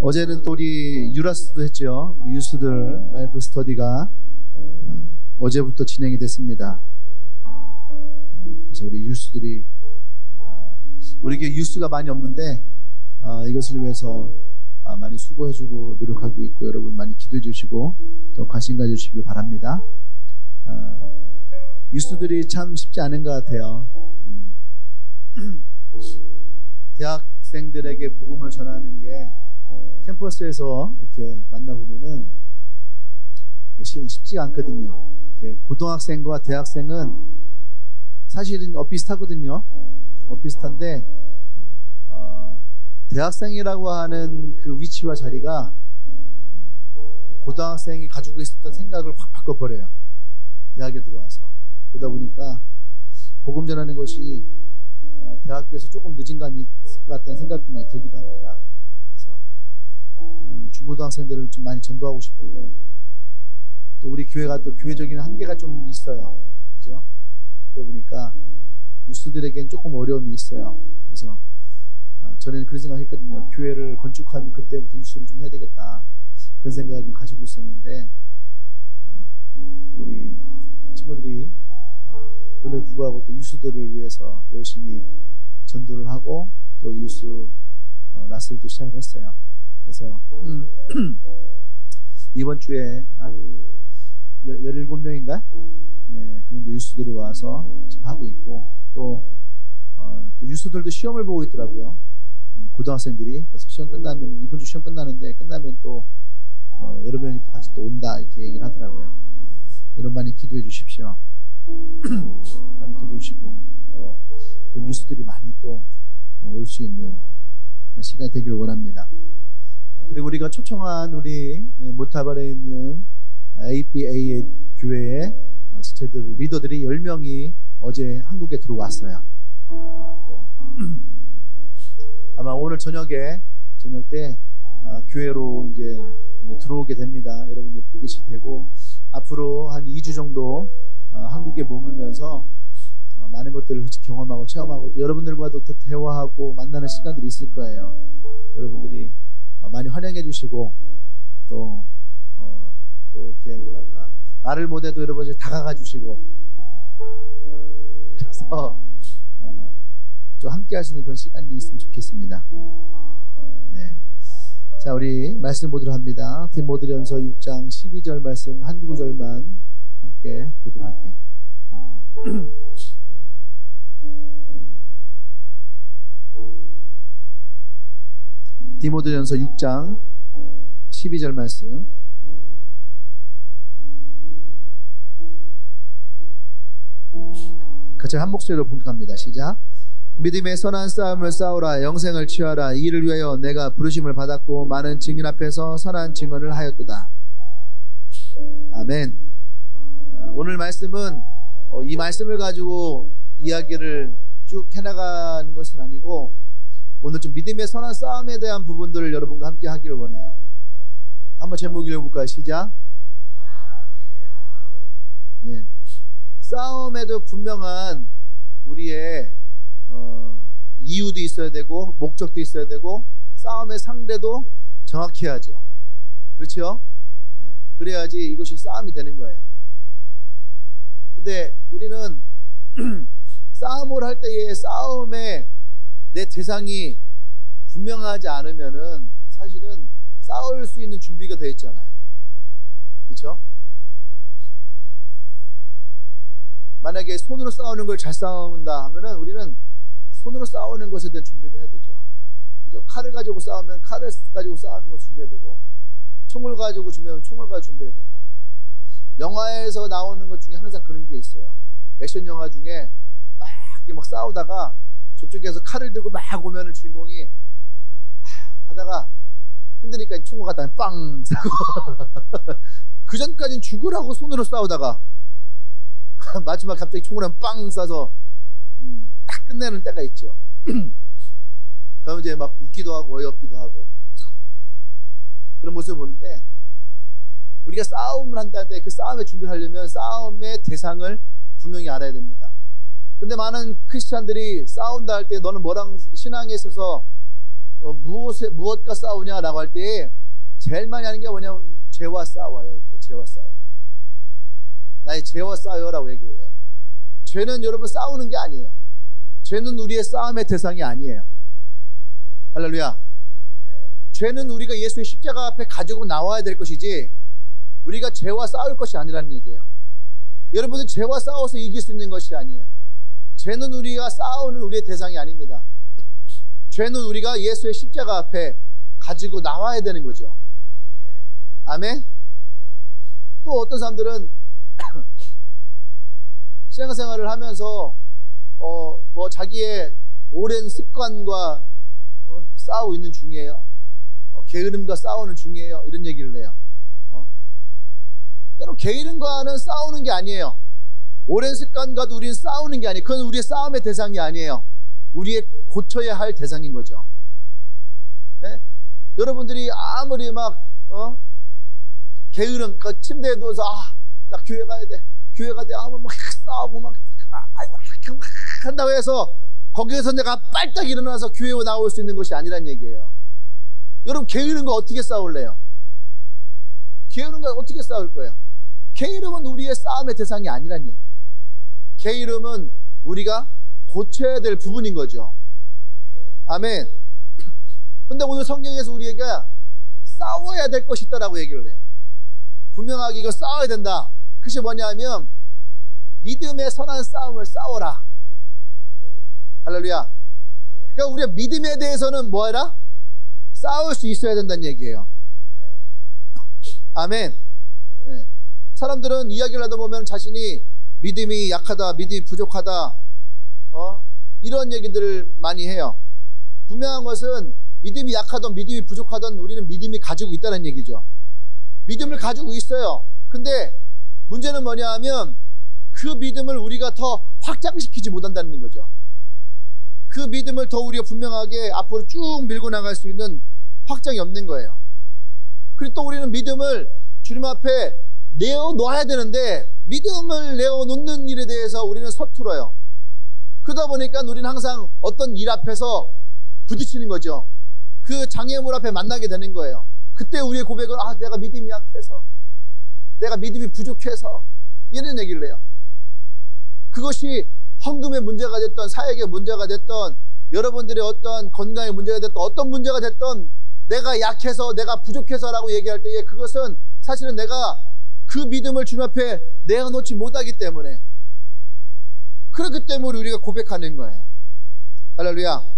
어제는 또 우리 유라스도 했죠. 우리 유스들 라이프 스터디가 어제부터 진행이 됐습니다. 그래서 우리 유스들이 우리 교회 유스가 많이 없는데 이것을 위해서 많이 수고해주고 노력하고 있고, 여러분 많이 기도해주시고 또 관심 가져주시길 바랍니다. 유스들이 참 쉽지 않은 것 같아요. 대학생들에게 복음을 전하는 게 캠퍼스에서 이렇게 만나보면은 쉽지가 않거든요. 고등학생과 대학생은 사실은 비슷하거든요. 비슷한데 대학생이라고 하는 그 위치와 자리가 고등학생이 가지고 있었던 생각을 확 바꿔버려요. 대학에 들어와서. 그러다 보니까 복음 전하는 것이 대학교에서 조금 늦은 감이 있을 것 같다는 생각도 많이 들기도 합니다. 그래서 중고등학생들을 좀 많이 전도하고 싶은데 또 우리 교회가 또 교회적인 한계가 좀 있어요. 그죠? 그러다 보니까 유스들에겐 조금 어려움이 있어요. 그래서 저는 그런 생각했거든요. 교회를 건축하면 그때부터 유스를 좀 해야 되겠다, 그런 생각을 좀 가지고 있었는데 우리 친구들이 그럼에도 불구하고 또 유스들을 위해서 열심히 전도를 하고 또 유스 라스를 시작을 했어요. 그래서 이번 주에 한 17명인가? 네, 그 정도 유스들이 와서 지금 하고 있고, 또 유스들도 시험을 보고 있더라고요. 고등학생들이. 그래서 시험 끝나면, 이번 주 시험 끝나면 또 여러 명이 또 같이 또 온다, 이렇게 얘기를 하더라고요. 여러분 많이 기도해 주십시오. 많이 기도해 주시고 또 그 뉴스들이 많이 또 올 수 있는 그런 시간이 되기를 원합니다. 그리고 우리가 초청한 우리 모타발에 있는 ABA 교회의 지체들, 리더들이 10명이 어제 한국에 들어왔어요. 아마 오늘 저녁 때 교회로 이제 들어오게 됩니다. 여러분들 보고 계실 테고, 앞으로 한 2주 정도 한국에 머물면서 많은 것들을 같이 경험하고 체험하고 또 여러분들과도 대화하고 만나는 시간들이 있을 거예요. 여러분들이 많이 환영해 주시고 또 이렇게 뭐랄까, 말을 못해도 여러분들이 다가가 주시고, 그래서 좀 함께 하시는 그런 시간이 있으면 좋겠습니다. 네. 자, 우리 말씀 보도록 합니다. 디모데전서 6장 12절 말씀 한 구절만 함께 보도록 할게요. 디모데전서 6장 12절 말씀. 같이 한 목소리로 봉독합니다. 시작. 믿음의 선한 싸움을 싸우라. 영생을 취하라. 이를 위하여 내가 부르심을 받았고 많은 증인 앞에서 선한 증언을 하였도다. 아멘. 오늘 말씀은 이 말씀을 가지고 이야기를 쭉 해나가는 것은 아니고, 오늘 좀 믿음의 선한 싸움에 대한 부분들을 여러분과 함께 하기를 원해요. 한번 제목 읽어볼까요? 시작. 네. 싸움에도 분명한 우리의 이유도 있어야 되고 목적도 있어야 되고 싸움의 상대도 정확히 해야죠. 그렇죠? 네. 그래야지 이것이 싸움이 되는 거예요. 근데 우리는 싸움을 할 때의 싸움의 내 대상이 분명하지 않으면은 사실은 싸울 수 있는 준비가 되어 있잖아요. 그렇죠? 만약에 손으로 싸우는 걸 잘 싸운다 하면은 우리는 손으로 싸우는 것에 대한 준비를 해야 되죠. 그죠? 칼을 가지고 싸우면 칼을 가지고 싸우는 거 준비해야 되고, 총을 가지고 주면 총을 가지고 준비해야 되고, 영화에서 나오는 것 중에 항상 그런 게 있어요. 액션 영화 중에 막 싸우다가 저쪽에서 칼을 들고 막 오면은 주인공이 하다가 힘드니까 총을 갖다 빵 싸고 그 전까지는 죽으라고 손으로 싸우다가 마지막 갑자기 총을 빵 쏴서 딱 끝내는 때가 있죠. 그럼 이제 막 웃기도 하고 어이없기도 하고 그런 모습을 보는데, 우리가 싸움을 한다 할 때 그 싸움에 준비를 하려면 싸움의 대상을 분명히 알아야 됩니다. 근데 많은 크리스찬들이 싸운다 할 때 너는 뭐랑 신앙에 있어서 무엇과 싸우냐라고 할 때 제일 많이 하는 게 뭐냐면 죄와 싸워요. 이렇게 죄와 싸워요. 나의 죄와 싸워요라고 얘기를 해요. 죄는 여러분 싸우는 게 아니에요. 죄는 우리의 싸움의 대상이 아니에요. 할렐루야. 죄는 우리가 예수의 십자가 앞에 가지고 나와야 될 것이지 우리가 죄와 싸울 것이 아니라는 얘기예요. 여러분은 죄와 싸워서 이길 수 있는 것이 아니에요. 죄는 우리가 싸우는 우리의 대상이 아닙니다. 죄는 우리가 예수의 십자가 앞에 가지고 나와야 되는 거죠. 아멘. 또 어떤 사람들은 신앙생활을 하면서 뭐 자기의 오랜 습관과 싸우고 있는 중이에요. 게으름과 싸우는 중이에요. 이런 얘기를 해요. 여러분, 게으름과는 싸우는 게 아니에요. 오랜 습관과도 우리는 싸우는 게 아니에요. 그건 우리의 싸움의 대상이 아니에요. 우리의 고쳐야 할 대상인 거죠. 네? 여러분들이 아무리 막 게으름, 침대에 누워서 나 교회 가야 돼. 교회 가야 돼. 아무 막 싸우고 막 한다고 해서 거기에서 내가 빨딱 일어나서 교회에 나올 수 있는 것이 아니란 얘기예요. 여러분, 게으름과 어떻게 싸울래요? 게으름과 어떻게 싸울 거예요? 게으름은 우리의 싸움의 대상이 아니란 얘기예요. 게으름은 우리가 고쳐야 될 부분인 거죠. 아멘. 근데 오늘 성경에서 우리에게 싸워야 될 것이 있다라고 얘기를 해요. 분명하게 이거 싸워야 된다. 그것이 뭐냐면 믿음의 선한 싸움을 싸워라. 할렐루야. 그러니까 우리가 믿음에 대해서는 뭐 해라? 싸울 수 있어야 된다는 얘기예요. 아멘. 네. 사람들은 이야기를 하다 보면 자신이 믿음이 약하다, 믿음이 부족하다, 이런 얘기들을 많이 해요. 분명한 것은 믿음이 약하던 믿음이 부족하던 우리는 믿음이 가지고 있다는 얘기죠. 믿음을 가지고 있어요. 근데 문제는 뭐냐 하면 그 믿음을 우리가 더 확장시키지 못한다는 거죠. 그 믿음을 더 우리가 분명하게 앞으로 쭉 밀고 나갈 수 있는 확장이 없는 거예요. 그리고 또 우리는 믿음을 주님 앞에 내어놓아야 되는데 믿음을 내어놓는 일에 대해서 우리는 서툴어요. 그러다 보니까 우리는 항상 어떤 일 앞에서 부딪히는 거죠. 그 장애물 앞에 만나게 되는 거예요. 그때 우리의 고백은 내가 믿음이 약해서, 내가 믿음이 부족해서, 이런 얘기를 해요. 그것이 헌금의 문제가 됐던, 사역의 문제가 됐던, 여러분들의 어떤 건강의 문제가 됐던, 어떤 문제가 됐던, 내가 약해서, 내가 부족해서라고 얘기할 때에 그것은 사실은 내가 그 믿음을 주님 앞에 내어놓지 못하기 때문에, 그렇기 때문에 우리가 고백하는 거예요. 할렐루야.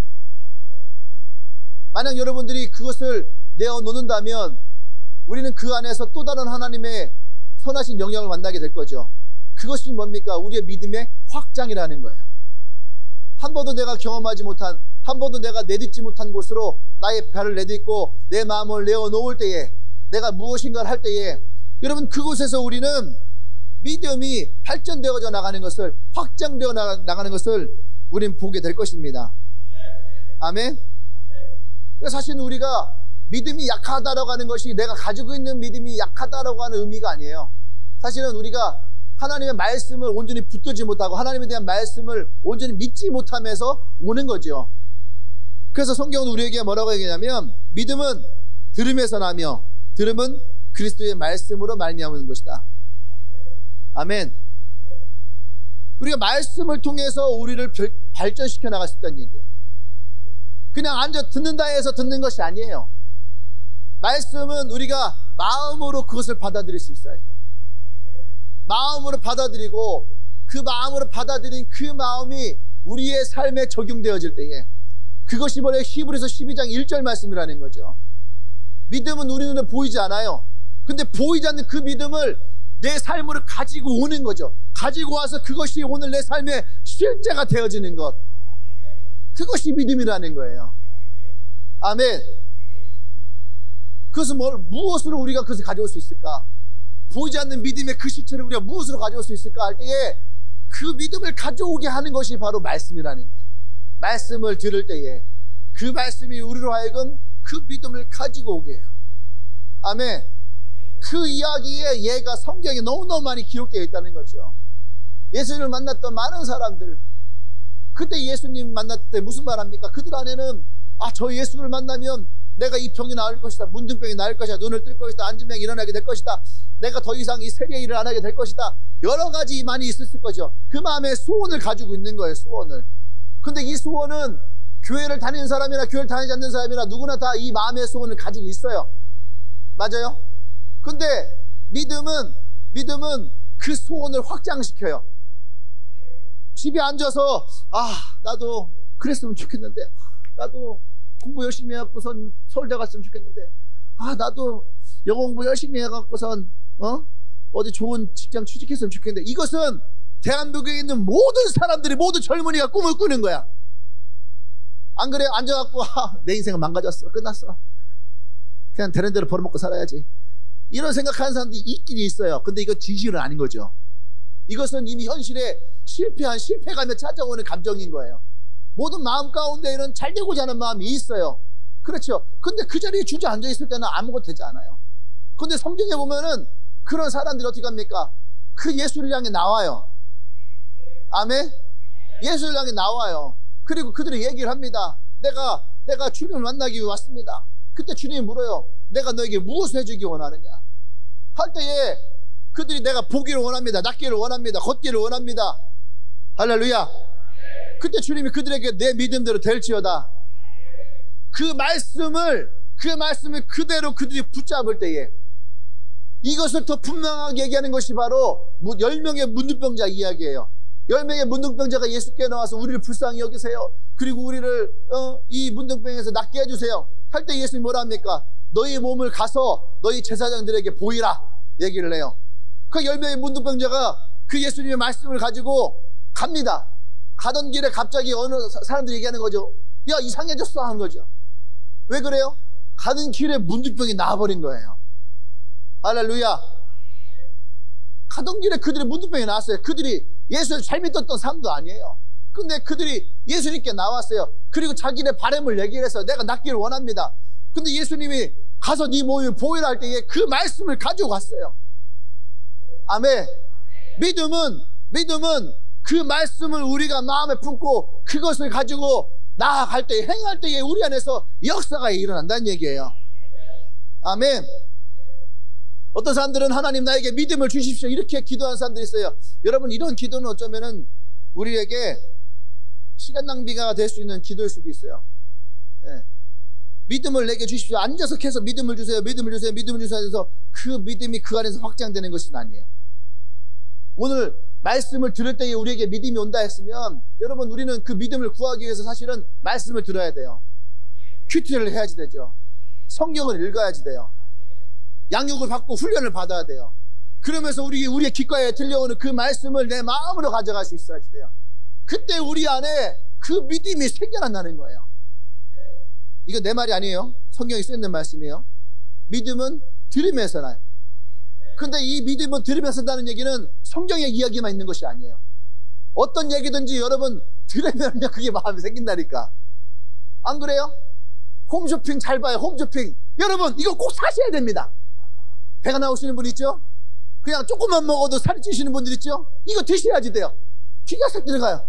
만약 여러분들이 그것을 내어놓는다면 우리는 그 안에서 또 다른 하나님의 선하신 영향을 만나게 될 거죠. 그것이 뭡니까? 우리의 믿음의 확장이라는 거예요. 한 번도 내가 경험하지 못한, 한 번도 내가 내딛지 못한 곳으로 나의 발을 내딛고 내 마음을 내어놓을 때에, 내가 무엇인가를 할 때에, 여러분, 그곳에서 우리는 믿음이 발전되어져 나가는 것을, 확장되어 나가는 것을 우리는 보게 될 것입니다. 아멘. 사실 우리가 믿음이 약하다라고 하는 것이 내가 가지고 있는 믿음이 약하다라고 하는 의미가 아니에요. 사실은 우리가 하나님의 말씀을 온전히 붙들지 못하고 하나님에 대한 말씀을 온전히 믿지 못하면서 오는 거죠. 그래서 성경은 우리에게 뭐라고 얘기하냐면 믿음은 들음에서 나며 들음은 그리스도의 말씀으로 말미암는 것이다. 아멘. 우리가 말씀을 통해서 우리를 발전시켜 나갈 수 있다는 얘기예요. 그냥 앉아 듣는다 해서 듣는 것이 아니에요. 말씀은 우리가 마음으로 그것을 받아들일 수 있어야 돼요. 마음으로 받아들이고 그 마음으로 받아들인 그 마음이 우리의 삶에 적용되어질 때에 그것이 바로 히브리서 12장 1절 말씀이라는 거죠. 믿음은 우리 눈에 보이지 않아요. 근데 보이지 않는 그 믿음을 내 삶으로 가지고 오는 거죠. 가지고 와서 그것이 오늘 내 삶의 실제가 되어지는 것, 그것이 믿음이라는 거예요. 아멘. 그것은 무엇으로 우리가 그것을 가져올 수 있을까? 보이지 않는 믿음의 그 실체를 우리가 무엇으로 가져올 수 있을까 할 때에 그 믿음을 가져오게 하는 것이 바로 말씀이라는 거예요. 말씀을 들을 때에 그 말씀이 우리로 하여금 그 믿음을 가지고 오게 해요. 아멘. 그 이야기에 예가 성경에 너무너무 많이 기록되어 있다는 거죠. 예수님을 만났던 많은 사람들, 그때 예수님 만났을 때 무슨 말 합니까? 그들 안에는 저 예수를 만나면 내가 이 병이 나을 것이다, 문둥병이 나을 것이다, 눈을 뜰 것이다, 앉은 병이 일어나게 될 것이다, 내가 더 이상 이 세리의 일을 안 하게 될 것이다, 여러 가지 많이 있었을 거죠. 그 마음에 소원을 가지고 있는 거예요. 소원을. 근데 이 소원은 교회를 다니는 사람이나 교회를 다니지 않는 사람이나 누구나 다 이 마음의 소원을 가지고 있어요. 맞아요? 근데 믿음은 그 소원을 확장시켜요. 집에 앉아서 나도 그랬으면 좋겠는데, 나도 공부 열심히 해갖고선 서울대 갔으면 좋겠는데, 나도 영어 공부 열심히 해갖고선 어디 좋은 직장 취직했으면 좋겠는데, 이것은 대한민국에 있는 모든 사람들이, 모든 젊은이가 꿈을 꾸는 거야. 안 그래요? 앉아갖고 내 인생은 망가졌어, 끝났어, 그냥 되는 대로 벌어먹고 살아야지, 이런 생각하는 사람들이 있긴 있어요. 근데 이거 진실은 아닌 거죠. 이것은 이미 현실에 실패감에 찾아오는 감정인 거예요. 모든 마음 가운데 이런 잘 되고자 하는 마음이 있어요. 그렇죠. 근데 그 자리에 주저앉아 있을 때는 아무것도 되지 않아요. 근데 성경에 보면은 그런 사람들이 어떻게 합니까? 그 예수를 향해 나와요. 아멘? 예수를 향해 나와요. 그리고 그들이 얘기를 합니다. 내가 주님을 만나기 위해 왔습니다. 그때 주님이 물어요. 내가 너에게 무엇을 해주기 원하느냐? 할 때에 그들이 내가 보기를 원합니다, 낫기를 원합니다, 걷기를 원합니다. 할렐루야. 그때 주님이 그들에게 내 믿음대로 될지어다. 그 말씀을 그대로 그들이 붙잡을 때에 이것을 더 분명하게 얘기하는 것이 바로 10명의 문둥병자 이야기예요. 10명의 문둥병자가 예수께 나와서 우리를 불쌍히 여기세요, 그리고 우리를 이 문둥병에서 낫게 해주세요 할 때 예수님이 뭐라 합니까? 너희 몸을 가서 너희 제사장들에게 보이라 얘기를 해요. 그 10명의 문둥병자가 그 예수님의 말씀을 가지고 갑니다. 가던 길에 갑자기 어느 사람들이 얘기하는 거죠. 야, 이상해졌어 하는 거죠. 왜 그래요? 가는 길에 문둥병이 나와버린 거예요. 할렐루야. 가던 길에 그들의 문둥병이 나왔어요. 그들이 예수를 잘 믿었던 사람도 아니에요. 근데 그들이 예수님께 나왔어요. 그리고 자기네 바람을 얘기를 해서 내가 낫기를 원합니다. 근데 예수님이 가서 네 몸을 보이라 할 때에 그 말씀을 가지고 갔어요. 아멘. 믿음은 그 말씀을 우리가 마음에 품고 그것을 가지고 나아갈 때, 행할 때에 우리 안에서 역사가 일어난다는 얘기예요. 아멘. 어떤 사람들은 하나님 나에게 믿음을 주십시오 이렇게 기도하는 사람들이 있어요. 여러분, 이런 기도는 어쩌면은 우리에게 시간 낭비가 될 수 있는 기도일 수도 있어요. 예. 믿음을 내게 주십시오, 앉아서 계속 믿음을 주세요, 믿음을 주세요, 믿음을 주세요 해서 그 믿음이 그 안에서 확장되는 것은 아니에요. 오늘 말씀을 들을 때에 우리에게 믿음이 온다 했으면, 여러분, 우리는 그 믿음을 구하기 위해서 사실은 말씀을 들어야 돼요. 큐티를 해야지 되죠. 성경을 읽어야지 돼요. 양육을 받고 훈련을 받아야 돼요. 그러면서 우리의 귓가에 들려오는 그 말씀을 내 마음으로 가져갈 수 있어야지 돼요. 그때 우리 안에 그 믿음이 생겨난다는 거예요. 이거 내 말이 아니에요. 성경에 쓰여있는 말씀이에요. 믿음은 들으면서 나요. 근데 이 믿음은 들으면서 한다는 얘기는 성경의 이야기만 있는 것이 아니에요. 어떤 얘기든지 여러분 들으면 그게 마음이 생긴다니까. 안 그래요? 홈쇼핑 잘 봐요. 홈쇼핑. 여러분, 이거 꼭 사셔야 됩니다. 배가 나오시는 분 있죠? 그냥 조금만 먹어도 살이 찌시는 분들 있죠? 이거 드셔야지 돼요. 기가 싹 들어가요.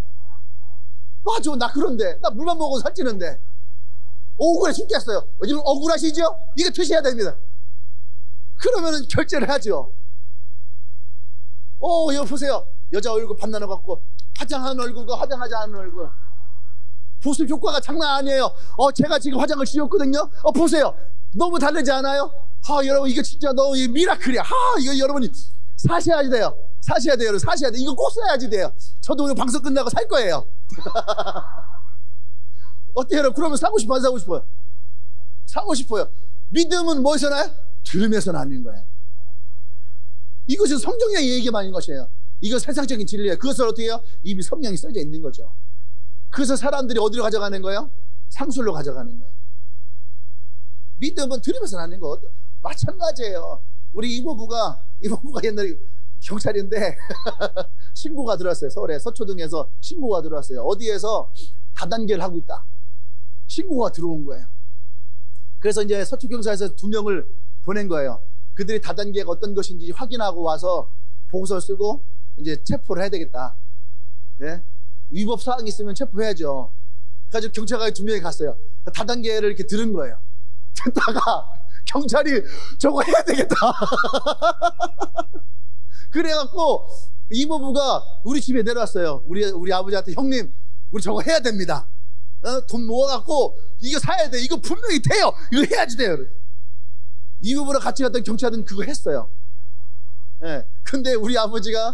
맞아, 나 그런데. 나 물만 먹어도 살찌는데. 억울해 죽겠어요. 요즘 억울하시죠? 이거 드셔야 됩니다. 그러면은 결제를 하죠. 여기 보세요. 여자 얼굴 반나눠갖고 화장하는 얼굴과 화장하지 않은 얼굴. 보습 효과가 장난 아니에요. 제가 지금 화장을 지웠거든요. 보세요. 너무 다르지 않아요? 여러분, 이거 진짜 너무 미라클이야. 이거 여러분이 사셔야지 돼요. 사셔야 돼요. 여러분, 사셔야 돼요. 이거 꼭 사야지 돼요. 저도 오늘 방송 끝나고 살 거예요. 어때요, 여러분? 그러면 사고 싶어요? 안 사고 싶어요? 사고 싶어요. 믿음은 뭐에서 나요? 들으면서 나는 거예요. 이것은 성경의 얘기만 있는 것이에요. 이건 세상적인 진리예요. 그것을 어떻게 해요? 이미 성경이 써져 있는 거죠. 그래서 사람들이 어디로 가져가는 거예요? 상술로 가져가는 거예요. 믿음은 들으면서 나는 거 마찬가지예요. 우리 이모부가 옛날에 경찰인데 신고가 들어왔어요. 서울에 서초동에서 신고가 들어왔어요. 어디에서 다단계를 하고 있다. 신고가 들어온 거예요. 그래서 이제 서초경찰에서 2명을 보낸 거예요. 그들이 다단계가 어떤 것인지 확인하고 와서 보고서를 쓰고 이제 체포를 해야 되겠다. 네? 위법 사항이 있으면 체포해야죠. 그래가지고 경찰관이 2명이 갔어요. 다단계를 이렇게 들은 거예요. 듣다가 경찰이 저거 해야 되겠다. 그래갖고 이모부가 우리 집에 내려왔어요. 우리 아버지한테, 형님, 우리 저거 해야 됩니다. 돈 모아갖고 이거 사야 돼. 이거 분명히 돼요. 이거 해야지 돼요. 이모부랑 같이 갔던 경찰은 그거 했어요. 예. 근데 우리 아버지도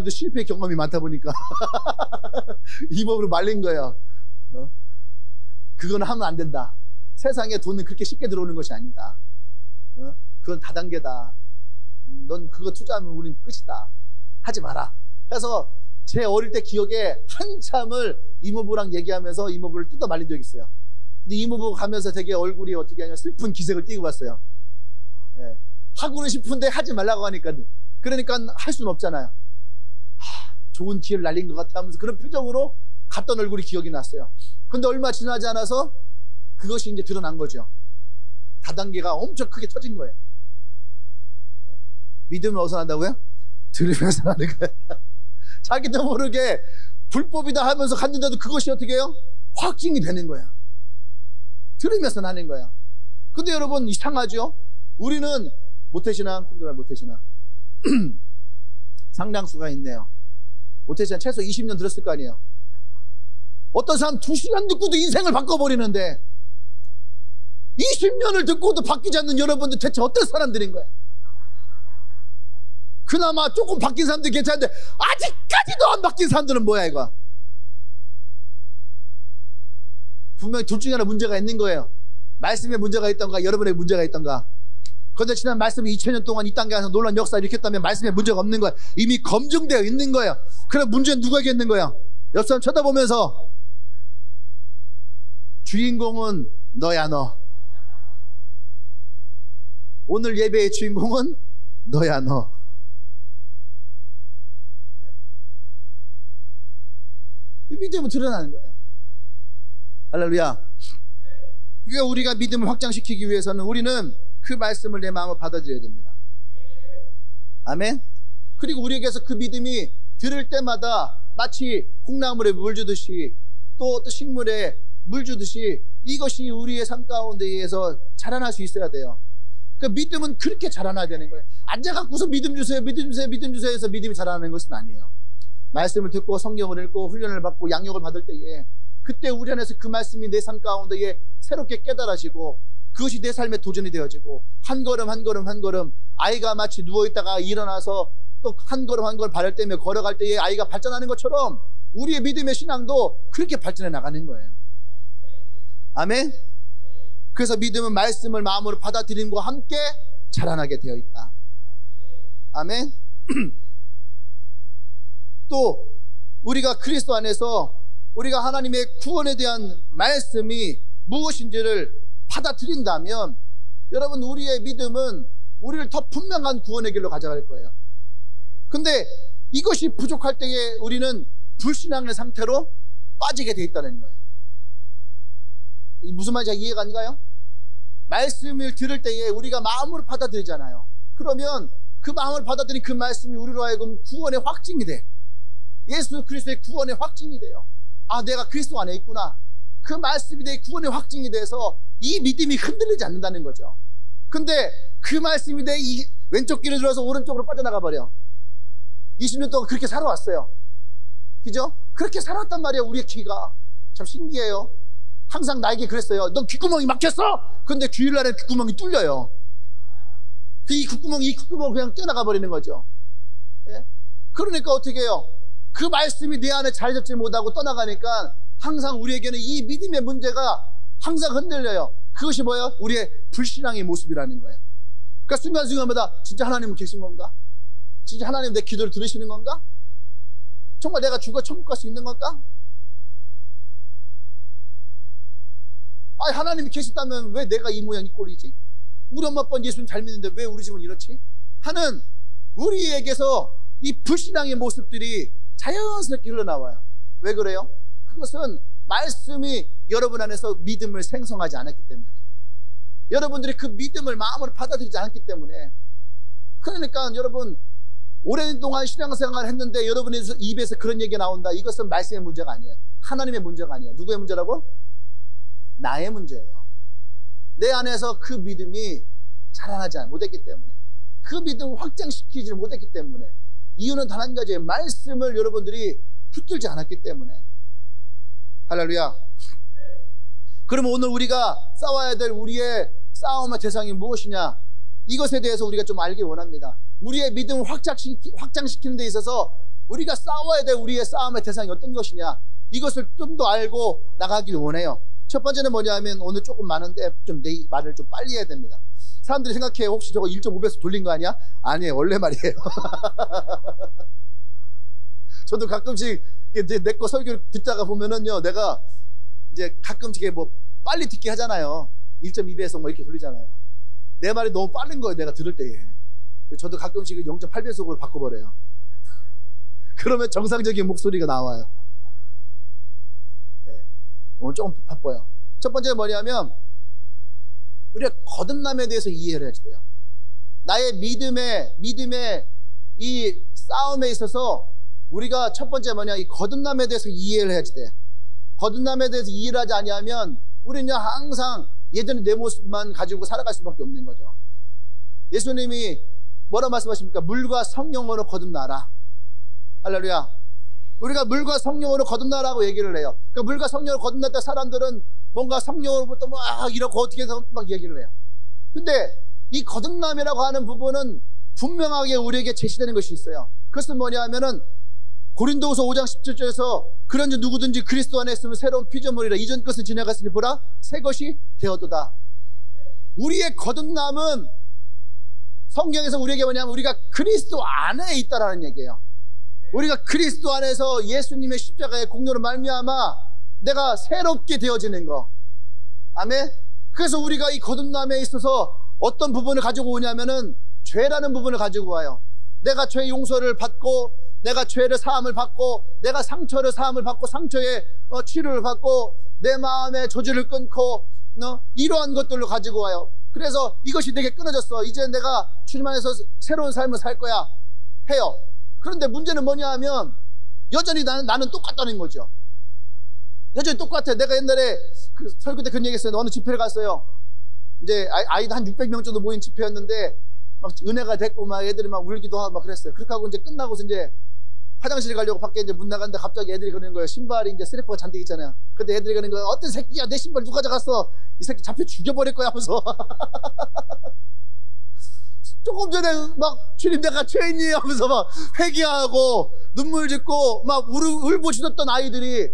실패 경험이 많다 보니까 이모부로 말린 거예요. 그건 하면 안 된다. 세상에 돈은 그렇게 쉽게 들어오는 것이 아니다. 그건 다단계다. 넌 그거 투자하면 우린 끝이다. 하지 마라. 그래서 제 어릴 때 기억에 한참을 이모부랑 얘기하면서 이모부를 뜯어 말린 적이 있어요. 근데 이모부 가면서 되게 얼굴이 어떻게 하냐, 슬픈 기색을 띠고 갔어요. 예. 하고는 싶은데 하지 말라고 하니까, 그러니까 할 수는 없잖아요. 좋은 기회를 날린 것 같아 하면서 그런 표정으로 갔던 얼굴이 기억이 났어요. 근데 얼마 지나지 않아서 그것이 이제 드러난 거죠. 다단계가 엄청 크게 터진 거예요. 믿음은 어디서 난다고요? 들으면서 나는 거예요. 자기도 모르게 불법이다 하면서 갔는데도 그것이 어떻게 해요? 확증이 되는 거야. 들으면서 나는 거야. 근데 여러분, 이상하죠? 우리는 모태신앙, 모태신앙 상당수가 있네요. 모태신앙 최소 20년 들었을 거 아니에요. 어떤 사람 2시간 듣고도 인생을 바꿔버리는데 20년을 듣고도 바뀌지 않는 여러분들 대체 어떤 사람들인 거야? 그나마 조금 바뀐 사람들 괜찮은데 아직까지도 안 바뀐 사람들은 뭐야 이거? 분명히 둘 중에 하나 문제가 있는 거예요. 말씀에 문제가 있던가 여러분의 문제가 있던가. 그런데 지난 말씀이 2000년 동안 이 땅에 놀라운 역사를 일으켰다면 말씀에 문제가 없는 거야. 이미 검증되어 있는 거예요. 그럼 문제는 누구에게 있는 거야? 옆 사람 쳐다보면서 주인공은 너야 너. 오늘 예배의 주인공은 너야 너. 믿음은 드러나는 거예요. 할렐루야. 그러니까 우리가 믿음을 확장시키기 위해서는 우리는 그 말씀을 내 마음으로 받아들여야 됩니다. 아멘. 그리고 우리에게서 그 믿음이 들을 때마다 마치 콩나물에 물 주듯이 또 식물에 물 주듯이 이것이 우리의 삶 가운데에서 자라날 수 있어야 돼요. 그 믿음은 그렇게 자라나야 되는 거예요. 앉아갖고서 믿음 주세요, 믿음 주세요, 믿음 주세요 해서 믿음이 자라나는 것은 아니에요. 말씀을 듣고 성경을 읽고 훈련을 받고 양육을 받을 때에 그때 우리 안에서 그 말씀이 내 삶 가운데에 새롭게 깨달아지고 그것이 내 삶의 도전이 되어지고 한 걸음 한 걸음 한 걸음 아이가 마치 누워있다가 일어나서 또 한 걸음 한 걸음 발을 떼며 걸어갈 때에 아이가 발전하는 것처럼 우리의 믿음의 신앙도 그렇게 발전해 나가는 거예요. 아멘. 그래서 믿음은 말씀을 마음으로 받아들임과 함께 자라나게 되어 있다. 아멘. 또 우리가 그리스도 안에서 우리가 하나님의 구원에 대한 말씀이 무엇인지를 받아들인다면 여러분 우리의 믿음은 우리를 더 분명한 구원의 길로 가져갈 거예요. 근데 이것이 부족할 때에 우리는 불신앙의 상태로 빠지게 돼 있다는 거예요. 무슨 말인지 이해가 안 가요? 말씀을 들을 때에 우리가 마음으로 받아들이잖아요. 그러면 그 마음을 받아들인 그 말씀이 우리로 하여금 구원의 확증이 돼. 예수 그리스도의 구원의 확증이 돼요. 아, 내가 그리스도 안에 있구나. 그 말씀이 내 구원의 확증이 돼서 이 믿음이 흔들리지 않는다는 거죠. 근데 그 말씀이 내 이 왼쪽 귀를 들어서 오른쪽으로 빠져나가 버려. 20년 동안 그렇게 살아왔어요. 그죠? 그렇게 살았단 말이에요. 우리의 귀가. 참 신기해요. 항상 나에게 그랬어요. 넌 귓구멍이 막혔어? 근데 주일날에 귓구멍이 뚫려요. 이 귓구멍 그냥 뛰어나가 버리는 거죠. 예? 그러니까 어떻게 해요? 그 말씀이 내 안에 자리 잡지 못하고 떠나가니까 항상 우리에게는 이 믿음의 문제가 항상 흔들려요. 그것이 뭐예요? 우리의 불신앙의 모습이라는 거예요. 그러니까 순간순간마다 진짜 하나님은 계신 건가? 진짜 하나님 내 기도를 들으시는 건가? 정말 내가 죽어 천국 갈 수 있는 건가? 아니 하나님이 계시다면 왜 내가 이 모양 이 꼴이지? 우리 엄마 아빠는 예수님 잘 믿는데 왜 우리 집은 이렇지? 하는 우리에게서 이 불신앙의 모습들이 자연스럽게 흘러나와요. 왜 그래요? 그것은 말씀이 여러분 안에서 믿음을 생성하지 않았기 때문에, 여러분들이 그 믿음을 마음으로 받아들이지 않았기 때문에. 그러니까 여러분 오랜 동안 신앙생활을 했는데 여러분의 입에서 그런 얘기가 나온다. 이것은 말씀의 문제가 아니에요. 하나님의 문제가 아니에요. 누구의 문제라고? 나의 문제예요. 내 안에서 그 믿음이 자라나지 못했기 때문에, 그 믿음을 확장시키지 못했기 때문에, 이유는 단 한 가지예요. 말씀을 여러분들이 붙들지 않았기 때문에. 할렐루야. 그러면 오늘 우리가 싸워야 될 우리의 싸움의 대상이 무엇이냐? 이것에 대해서 우리가 좀 알기 원합니다. 우리의 믿음을 확장시키는 데 있어서 우리가 싸워야 될 우리의 싸움의 대상이 어떤 것이냐? 이것을 좀 더 알고 나가길 원해요. 첫 번째는 뭐냐면, 오늘 조금 많은데 좀 내 말을 좀 빨리 해야 됩니다. 사람들이 생각해요. 혹시 저거 1.5배속 돌린 거 아니야? 아니에요. 원래 말이에요. 저도 가끔씩 내 거 설교를 듣다가 보면은요, 내가 이제 가끔씩 뭐 빨리 듣기 하잖아요. 1.2배속 뭐 이렇게 돌리잖아요. 내 말이 너무 빠른 거예요. 내가 들을 때에. 저도 가끔씩 0.8배속으로 바꿔버려요. 그러면 정상적인 목소리가 나와요. 네. 오늘 조금 바빠요. 첫 번째가 뭐냐면, 우리가 거듭남에 대해서 이해를 해야 돼요. 나의 믿음의 이 싸움에 있어서 우리가 첫 번째 뭐냐, 이 거듭남에 대해서 이해를 해야 돼. 거듭남에 대해서 이해를 하지 않으면 우리는 항상 예전의 내 모습만 가지고 살아갈 수밖에 없는 거죠. 예수님이 뭐라 말씀하십니까? 물과 성령으로 거듭나라. 할렐루야. 우리가 물과 성령으로 거듭나라고 얘기를 해요. 그 물과 성령으로 거듭났다 사람들은 뭔가 성령으로부터 막 이렇게 어떻게 해서 막 얘기를 해요. 근데 이 거듭남이라고 하는 부분은 분명하게 우리에게 제시되는 것이 있어요. 그것은 뭐냐 하면은 고린도후서 5장 17절에서 그런즉 누구든지 그리스도 안에 있으면 새로운 피조물이라. 이전 것은 지나갔으니 보라 새 것이 되었도다. 우리의 거듭남은 성경에서 우리에게 뭐냐면, 우리가 그리스도 안에 있다라는 얘기예요. 우리가 그리스도 안에서 예수님의 십자가의 공로로 말미암아 내가 새롭게 되어지는 거. 아멘. 그래서 우리가 이 거듭남에 있어서 어떤 부분을 가지고 오냐면은 죄라는 부분을 가지고 와요. 내가 죄 용서를 받고, 내가 죄를 사함을 받고, 내가 상처를 사함을 받고, 상처의 치료를 받고, 내 마음의 저주를 끊고, 이러한 것들로 가지고 와요. 그래서 이것이 내게 끊어졌어. 이제 내가 주님 안에서 새로운 삶을 살 거야 해요. 그런데 문제는 뭐냐 하면, 여전히 나는 똑같다는 거죠. 여전히 똑같아. 내가 옛날에 설교 때 그런 얘기 했어요. 어느 집회를 갔어요. 이제 아이들 한 600명 정도 모인 집회였는데, 막 은혜가 됐고, 막 애들이 막 울기도 하고 막 그랬어요. 그렇게 하고 이제 끝나고서 이제 화장실에 가려고 밖에 이제 문 나갔는데 갑자기 애들이 그러는 거예요. 신발이 이제 슬리퍼가 잔뜩 있잖아요. 근데 애들이 그러는 거예요. 어떤 새끼야, 내 신발 누가 가져갔어? 이 새끼 잡혀 죽여버릴 거야 하면서. 조금 전에 막 주님 내가 죄인이에요 하면서 막 회개하고 눈물 짓고 막 울부짖었던 아이들이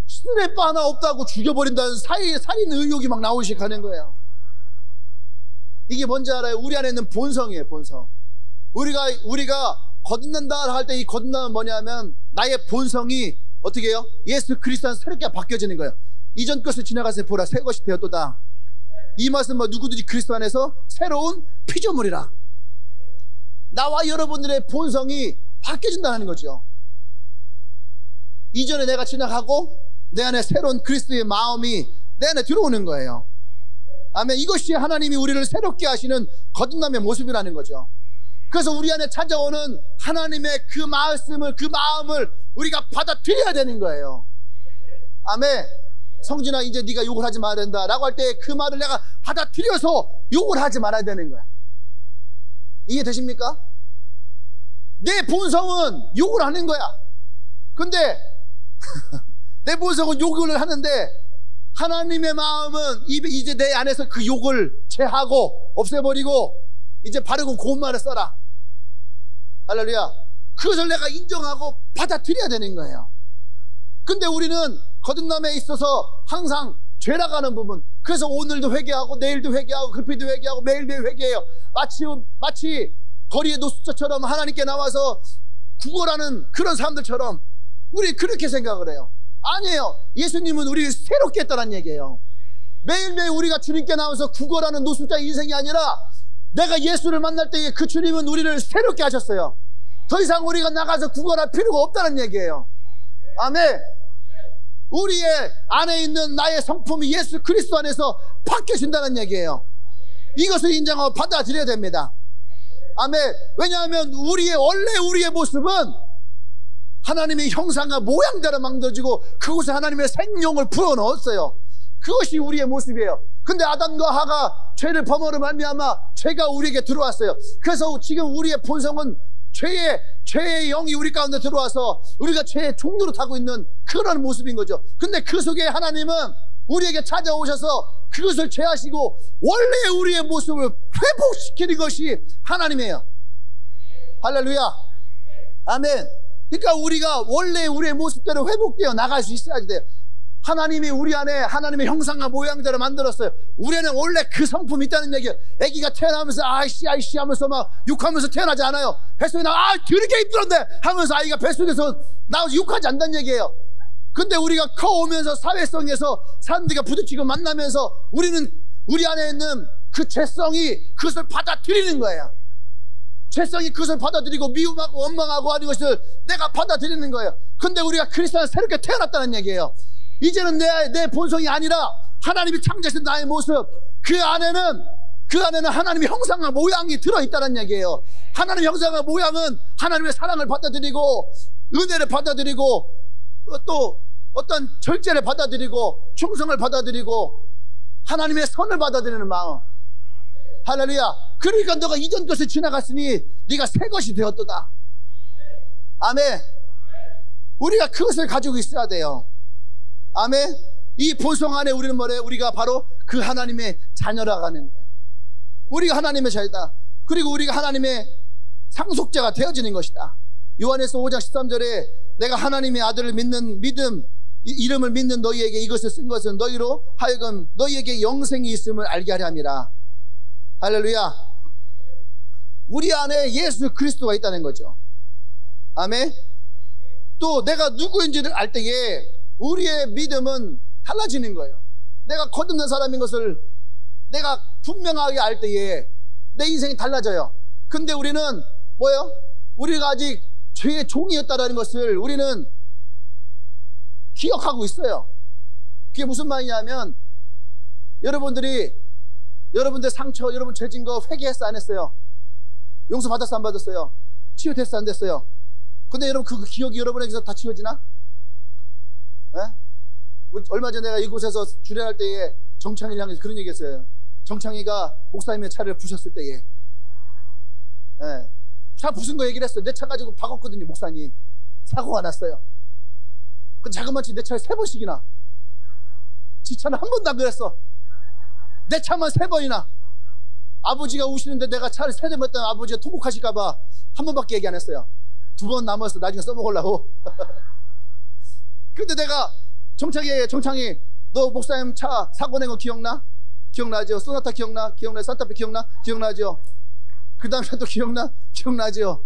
슬리퍼 하나 없다고 죽여버린다는 살인 의혹이 막 나오기 시작하는 거예요. 이게 뭔지 알아요? 우리 안에 있는 본성이에요. 본성. 우리가 거듭난다 할 때 이 거듭남은 뭐냐면, 나의 본성이 어떻게 해요? 예수 그리스도 안에서 새롭게 바뀌어지는 거예요. 이전 것을 지나가서 보라 새 것이 되었도다. 이 말씀 뭐 누구든지 그리스도 안에서 새로운 피조물이라. 나와 여러분들의 본성이 바뀌어진다는 거죠. 이전에 내가 지나가고 내 안에 새로운 그리스도의 마음이 내 안에 들어오는 거예요. 아멘. 이것이 하나님이 우리를 새롭게 하시는 거듭남의 모습이라는 거죠. 그래서 우리 안에 찾아오는 하나님의 그 말씀을, 그 마음을 우리가 받아들여야 되는 거예요. 아멘. 성진아, 이제 네가 욕을 하지 말아야 된다 라고 할 때 그 말을 내가 받아들여서 욕을 하지 말아야 되는 거야. 이해되십니까? 내 본성은 욕을 하는 거야. 근데 내 본성은 욕을 하는데, 하나님의 마음은 이제 내 안에서 그 욕을 제하고 없애버리고 이제 바르고 고운 말을 써라. 할렐루야. 그것을 내가 인정하고 받아들여야 되는 거예요. 근데 우리는 거듭남에 있어서 항상 죄라고 하는 부분, 그래서 오늘도 회개하고 내일도 회개하고 급히도 회개하고 매일매일 회개해요. 마치 거리의 노숙자처럼 하나님께 나와서 구걸하는 그런 사람들처럼 우리 그렇게 생각을 해요. 아니에요. 예수님은 우리를 새롭게 했다는 얘기예요. 매일매일 우리가 주님께 나와서 구걸하는 노숙자 인생이 아니라, 내가 예수를 만날 때에 그 주님은 우리를 새롭게 하셨어요. 더 이상 우리가 나가서 구걸할 필요가 없다는 얘기예요. 아멘. 우리의 안에 있는 나의 성품이 예수 그리스도 안에서 바뀌어진다는 얘기예요. 이것을 인정하고 받아들여야 됩니다. 아멘. 왜냐하면 원래 우리의 모습은 하나님의 형상과 모양대로 만들어지고 그곳에 하나님의 생명을 불어넣었어요. 그것이 우리의 모습이에요. 근데 아담과 하가 죄를 범하로 말미암아 죄가 우리에게 들어왔어요. 그래서 지금 우리의 본성은 죄의 영이 우리 가운데 들어와서 우리가 죄의 종로로 타고 있는 그런 모습인 거죠. 근데 그 속에 하나님은 우리에게 찾아오셔서 그것을 제하시고 원래 우리의 모습을 회복시키는 것이 하나님이에요. 할렐루야. 아멘. 그러니까 우리가 원래 우리의 모습대로 회복되어 나갈 수 있어야 돼요. 하나님이 우리 안에 하나님의 형상과 모양대로 만들었어요. 우리 안에 원래 그 성품이 있다는 얘기예요. 아기가 태어나면서 아이씨 하면서 막 욕하면서 태어나지 않아요. 뱃속에 더럽게 힘들었네 하면서 아이가 뱃속에서 나와서 욕하지 않는다는 얘기예요. 근데 우리가 커오면서 사회성에서 사람들과 부딪히고 만나면서 우리 안에 있는 그 죄성이 그것을 받아들이는 거예요. 죄성이 그것을 받아들이고 미움하고 원망하고 하는 것을 내가 받아들이는 거예요. 근데 우리가 그리스도 안에 새롭게 태어났다는 얘기예요. 이제는 내 본성이 아니라 하나님이 창조하신 나의 모습, 그 안에는 하나님의 형상과 모양이 들어있다는 얘기예요. 하나님의 형상과 모양은 하나님의 사랑을 받아들이고 은혜를 받아들이고 또 어떤 절제를 받아들이고 충성을 받아들이고 하나님의 선을 받아들이는 마음. 할렐루야. 그러니까 너가 이전 것을 지나갔으니 네가 새 것이 되었도다. 아멘. 우리가 그것을 가지고 있어야 돼요. 아멘. 이 본성 안에 우리는 뭐래요? 우리가 바로 그 하나님의 자녀라고 하는 거예요. 우리가 하나님의 자녀다. 그리고 우리가 하나님의 상속자가 되어지는 것이다. 요한에서 5장 13절에 내가 하나님의 아들을 믿는 믿음, 이름을 믿는 너희에게 이것을 쓴 것은 너희로 하여금 너희에게 영생이 있음을 알게 하려 함이라. 할렐루야. 우리 안에 예수 그리스도가 있다는 거죠. 아멘. 또 내가 누구인지를 알 때에 우리의 믿음은 달라지는 거예요. 내가 거듭난 사람인 것을 내가 분명하게 알 때에 내 인생이 달라져요. 근데 우리는 뭐예요? 우리가 아직 죄의 종이었다는 것을 우리는 기억하고 있어요. 그게 무슨 말이냐면 여러분들 상처, 여러분 죄진 거 회개했어 안 했어요? 용서 받았어 안 받았어요? 치유됐어 안 됐어요? 근데 여러분 그 기억이 여러분에게서 다 치워지나? 네? 얼마 전에 내가 이곳에서 주례할 때에 정창이를 향해서 그런 얘기 했어요. 정창이가 목사님의 차를 부셨을 때에 네. 차 부순 거 얘기를 했어요. 내 차 가지고 박았거든요. 목사님 사고가 났어요. 그 자그마치 내 차에 3번씩이나 지 차는 한 번도 안 그랬어. 내 차만 3번이나. 아버지가 우시는데 내가 차를 3대 맸다면 아버지가 통곡하실까봐 한 번밖에 얘기 안 했어요. 2번 남았어. 나중에 써먹으려고. 근데 내가 정창이 너 목사님 차 사고 낸 거 기억나? 기억나죠? 소나타 기억나? 산타페 기억나죠? 그 다음에 또 기억나죠?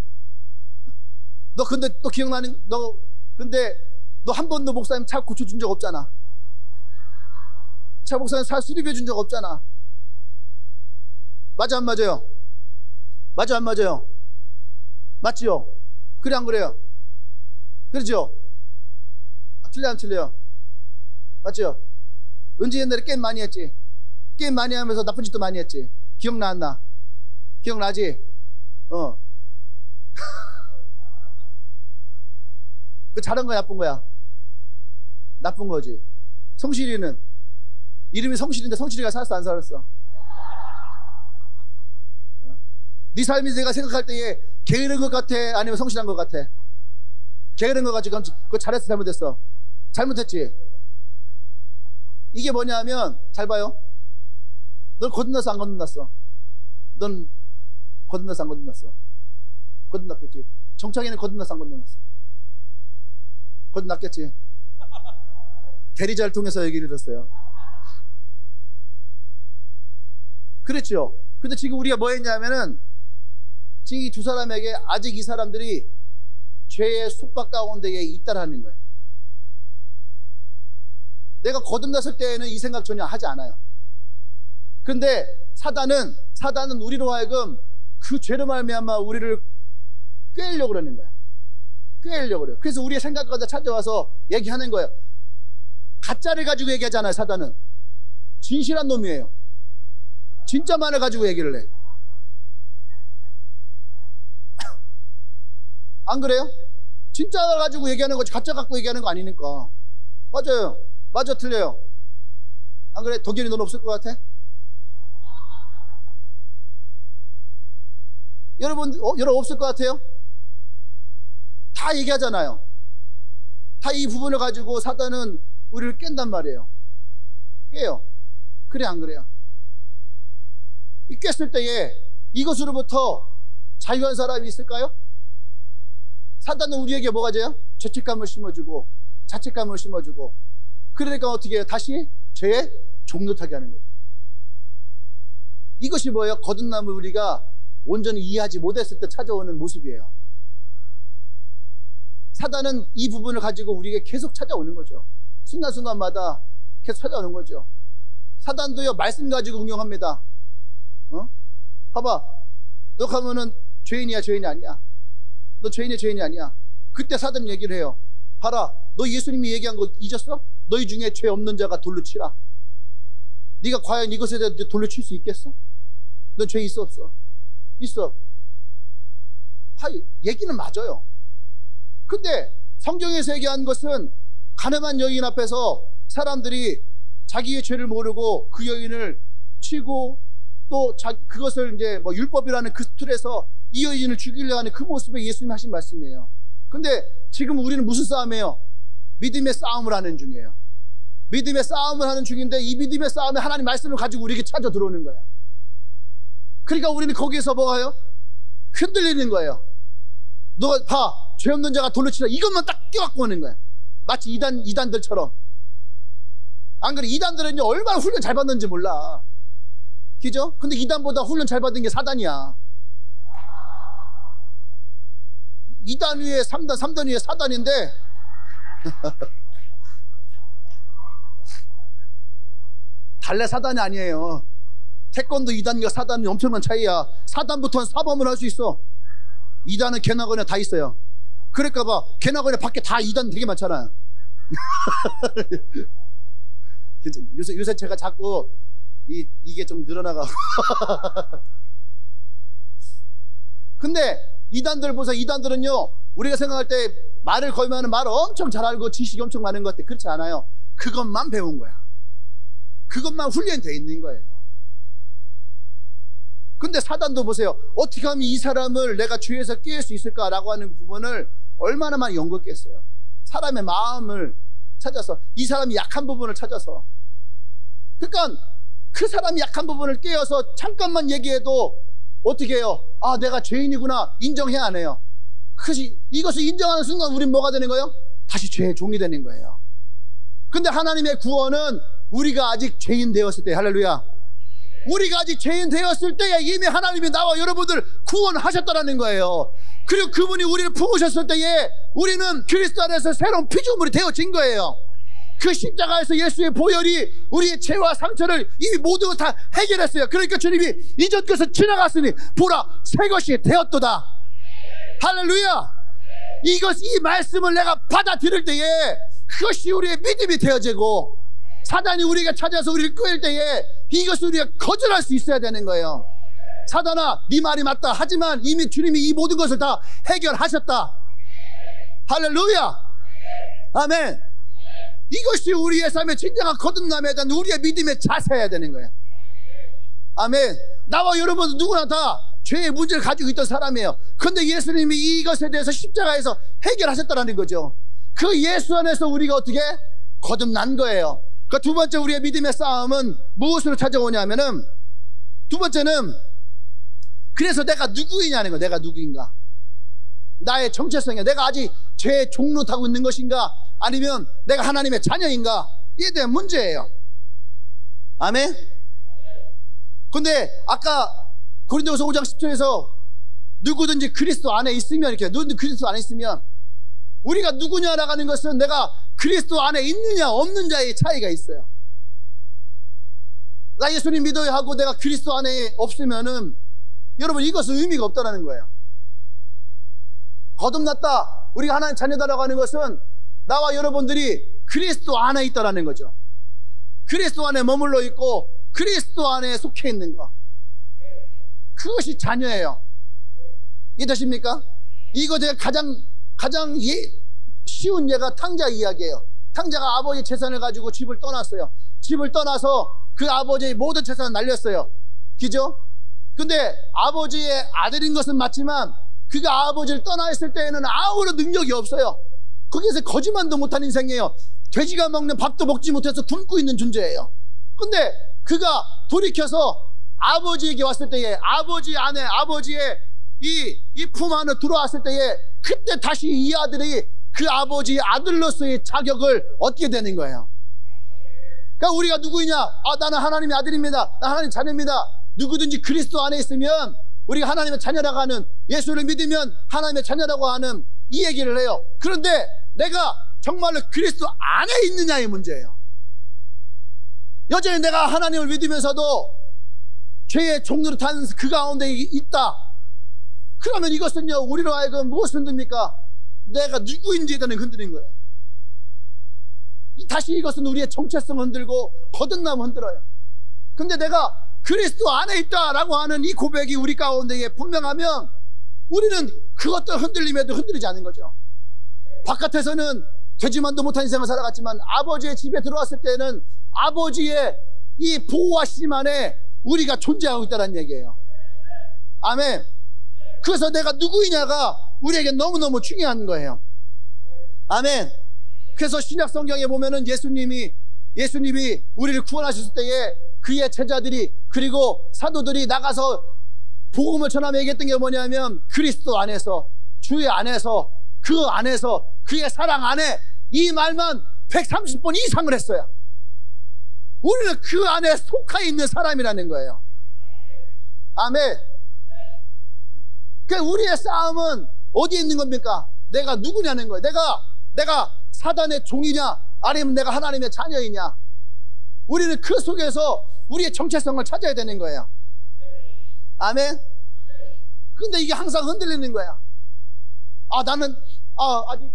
너 근데 또 근데 너 한 번도 목사님 차 고쳐준 적 없잖아. 차 목사님 차 수리해 준 적 없잖아. 맞아 안 맞아요? 맞아 안 맞아요? 맞지요? 그래 안 그래요? 그러죠? 틀려 안 틀려요? 맞죠? 은지 옛날에 게임 많이 했지? 게임 많이 하면서 나쁜 짓도 많이 했지? 기억나 안 나? 기억나지? 그 잘한 거야 나쁜 거야? 나쁜 거지. 성실이는 이름이 성실인데 성실이가 살았어 안 살았어? 네 삶이 내가 생각할 때에 게으른 것 같아 아니면 성실한 것 같아? 게으른 것 같지? 그럼 그거 잘했어 잘못했어? 잘못했지? 이게 뭐냐면 잘 봐요. 넌 거듭났어 안 거듭났어? 넌 거듭났어 안 거듭났어? 거듭났겠지. 정창이는 거듭났어 안 거듭났어? 거듭났겠지. 대리자를 통해서 얘기를 했어요. 그랬죠. 근데 지금 우리가 뭐 했냐면은 지금 이 두 사람에게 아직 이 사람들이 죄의 속박 가운데에 있다라는 거예요. 내가 거듭났을 때에는 이 생각 전혀 하지 않아요. 근데 사단은 우리로 하여금 그 죄로 말미암아 우리를 꿰려고 그러는 거야. 꿰려고 그래요. 그래서 우리의 생각까지 찾아와서 얘기하는 거예요. 가짜를 가지고 얘기하잖아요. 사단은 진실한 놈이에요. 진짜만을 가지고 얘기를 해. 안 그래요? 진짜 가지고 얘기하는 거지 가짜 갖고 얘기하는 거 아니니까. 맞아요. 맞아, 틀려요. 안 그래? 덕현이 넌 없을 것 같아? 여러분 없을 것 같아요? 다 얘기하잖아요. 다 이 부분을 가지고 사단은 우리를 깬단 말이에요. 깨요. 그래, 안 그래요? 이 깼을 때에 이것으로부터 자유한 사람이 있을까요? 사단은 우리에게 뭐가 돼요? 죄책감을 심어주고 자책감을 심어주고, 그러니까 어떻게 해요? 다시 죄에 종노타게 하는 거죠. 이것이 뭐예요? 거듭남을 우리가 온전히 이해하지 못했을 때 찾아오는 모습이에요. 사단은 이 부분을 가지고 우리에게 계속 찾아오는 거죠. 순간순간마다 계속 찾아오는 거죠. 사단도요, 말씀 가지고 응용합니다. 봐봐, 너 가면은 죄인이야, 죄인이 아니야. 너 죄인이야, 죄인이 아니야. 그때 사단 얘기를 해요. 봐라, 너 예수님이 얘기한 거 잊었어? 너희 중에 죄 없는 자가 돌로 치라. 네가 과연 이것에 대해 돌로 칠 수 있겠어? 넌 죄 있어, 없어? 있어. 얘기는 맞아요. 근데 성경에서 얘기한 것은 가늠한 여인 앞에서 사람들이 자기의 죄를 모르고 그 여인을 치고 또 그것을 이제 뭐 율법이라는 그 틀에서 이 여인을 죽이려 하는 그 모습에 예수님이 하신 말씀이에요. 근데 지금 우리는 무슨 싸움이에요? 믿음의 싸움을 하는 중이에요. 믿음의 싸움을 하는 중인데, 이 믿음의 싸움에 하나님 말씀을 가지고 우리에게 찾아 들어오는 거야. 그러니까 우리는 거기에서 뭐가요? 흔들리는 거예요. 너 봐, 죄 없는 자가 돌로 치라, 이것만 딱 껴갖고 오는 거야. 마치 이단들처럼. 안 그래? 이단들은요, 얼마나 훈련 잘 받는지 몰라. 그죠? 근데 이단보다 훈련 잘 받은 게 사단이야. 2단 위에 3단, 3단 위에 4단인데 달래 사단이 아니에요. 태권도 2단과 4단이 엄청난 차이야. 4단부터는 사범을 할 수 있어. 2단은 개나거나 다 있어요. 그러니까 봐, 개나거나 밖에 다 2단 되게 많잖아. 요새 제가 자꾸 이게 좀 늘어나가고. 근데 이단들 보세요. 이단들은요, 우리가 생각할 때 말을 걸면 말 엄청 잘 알고 지식이 엄청 많은 것 같아. 그렇지 않아요. 그것만 배운 거야. 그것만 훈련되어 있는 거예요. 근데 사단도 보세요. 어떻게 하면 이 사람을 내가 죄에서 깨울 수 있을까라고 하는 부분을 얼마나 많이 연구했겠어요. 사람의 마음을 찾아서, 이 사람이 약한 부분을 찾아서. 그러니까 그 사람이 약한 부분을 깨어서 잠깐만 얘기해도 어떻게 해요? 아, 내가 죄인이구나 인정해야 안 해요. 이것을 인정하는 순간 우린 뭐가 되는 거예요? 다시 죄의 종이 되는 거예요. 근데 하나님의 구원은 우리가 아직 죄인 되었을 때, 할렐루야, 우리가 아직 죄인 되었을 때에 이미 하나님이 나와 여러분들 구원하셨다는 거예요. 그리고 그분이 우리를 부으셨을 때에 우리는 그리스도 안에서 새로운 피조물이 되어진 거예요. 그 십자가에서 예수의 보혈이 우리의 죄와 상처를 이미 모두 다 해결했어요. 그러니까 주님이 이전 것을 지나갔으니 보라, 새 것이 되었도다. 할렐루야. 이 말씀을 내가 받아들일 때에 그것이 우리의 믿음이 되어지고, 사단이 우리가 찾아서 우리를 끌 때에 이것을 우리가 거절할 수 있어야 되는 거예요. 사단아, 네 말이 맞다. 하지만 이미 주님이 이 모든 것을 다 해결하셨다. 할렐루야. 아멘. 이것이 우리의 삶의 진정한 거듭남에 대한 우리의 믿음의 자세여야 되는 거예요. 아멘. 나와 여러분 누구나 다 죄의 문제를 가지고 있던 사람이에요. 그런데 예수님이 이것에 대해서 십자가에서 해결하셨다는 거죠. 그 예수 안에서 우리가 어떻게 거듭난 거예요. 그 두 번째 우리의 믿음의 싸움은 무엇으로 찾아오냐면은, 두 번째는 그래서 내가 누구이냐는 거예요. 내가 누구인가, 나의 정체성이야. 내가 아직 죄의 종로 타고 있는 것인가, 아니면 내가 하나님의 자녀인가, 이에 대한 문제예요. 아멘. 근데 아까 고린도후서 5장 10절에서 누구든지 그리스도 안에 있으면, 이렇게 누구든지 그리스도 안에 있으면, 우리가 누구냐라고 하는 것은 내가 그리스도 안에 있느냐 없는 자의 차이가 있어요. 나 예수님 믿어야 하고 내가 그리스도 안에 없으면은 여러분 이것은 의미가 없다는 거예요. 거듭났다, 우리가 하나님 자녀다라고 하는 것은 나와 여러분들이 그리스도 안에 있다라는 거죠. 그리스도 안에 머물러 있고 그리스도 안에 속해 있는 거, 그것이 자녀예요. 이해되십니까? 이거 제가 가장 쉬운 예가 탕자 이야기예요. 탕자가 아버지 재산을 가지고 집을 떠났어요. 집을 떠나서 그 아버지의 모든 재산을 날렸어요. 그죠? 근데 아버지의 아들인 것은 맞지만 그가 아버지를 떠나 있을 때에는 아무런 능력이 없어요. 거기에서 거짓말도 못한 인생이에요. 돼지가 먹는 밥도 먹지 못해서 굶고 있는 존재예요. 근데 그가 돌이켜서 아버지에게 왔을 때에 아버지 안에 아버지의 이 품 안에 들어왔을 때에 그때 다시 이 아들이 그 아버지의 아들로서의 자격을 얻게 되는 거예요. 그러니까 우리가 누구이냐? 나는 하나님의 아들입니다. 나 하나님 자녀입니다. 누구든지 그리스도 안에 있으면 우리가 하나님의 자녀라고 하는, 예수를 믿으면 하나님의 자녀라고 하는 이 얘기를 해요. 그런데 내가 정말로 그리스도 안에 있느냐의 문제예요. 여전히 내가 하나님을 믿으면서도 죄의 종로로 탄 그 가운데 있다. 그러면 이것은요, 우리로 하여금 무엇을 흔듭니까? 내가 누구인지에 대한 흔드는 거예요. 다시 이것은 우리의 정체성을 흔들고 거듭남을 흔들어요. 근데 내가 그리스도 안에 있다라고 하는 이 고백이 우리 가운데에 분명하면 우리는 그것도 흔들림에도 흔들리지 않는 거죠. 바깥에서는 되지만도 못한 인생을 살아갔지만 아버지의 집에 들어왔을 때는 아버지의 이 보호하심 안에 우리가 존재하고 있다는 얘기예요. 아멘. 그래서 내가 누구이냐가 우리에게 너무너무 중요한 거예요. 아멘. 그래서 신약 성경에 보면은 예수님이 우리를 구원하셨을 때에 그의 제자들이 그리고 사도들이 나가서 복음을 전하며 얘기했던 게 뭐냐면 그리스도 안에서, 주의 안에서, 그 안에서, 그의 사랑 안에, 이 말만 130번 이상을 했어요. 우리는 그 안에 속해 있는 사람이라는 거예요. 아멘. 그러니까 우리의 싸움은 어디에 있는 겁니까? 내가 누구냐는 거예요. 내가 사단의 종이냐 아니면 내가 하나님의 자녀이냐. 우리는 그 속에서 우리의 정체성을 찾아야 되는 거예요. 아멘. 근데 이게 항상 흔들리는 거야. 나는 아직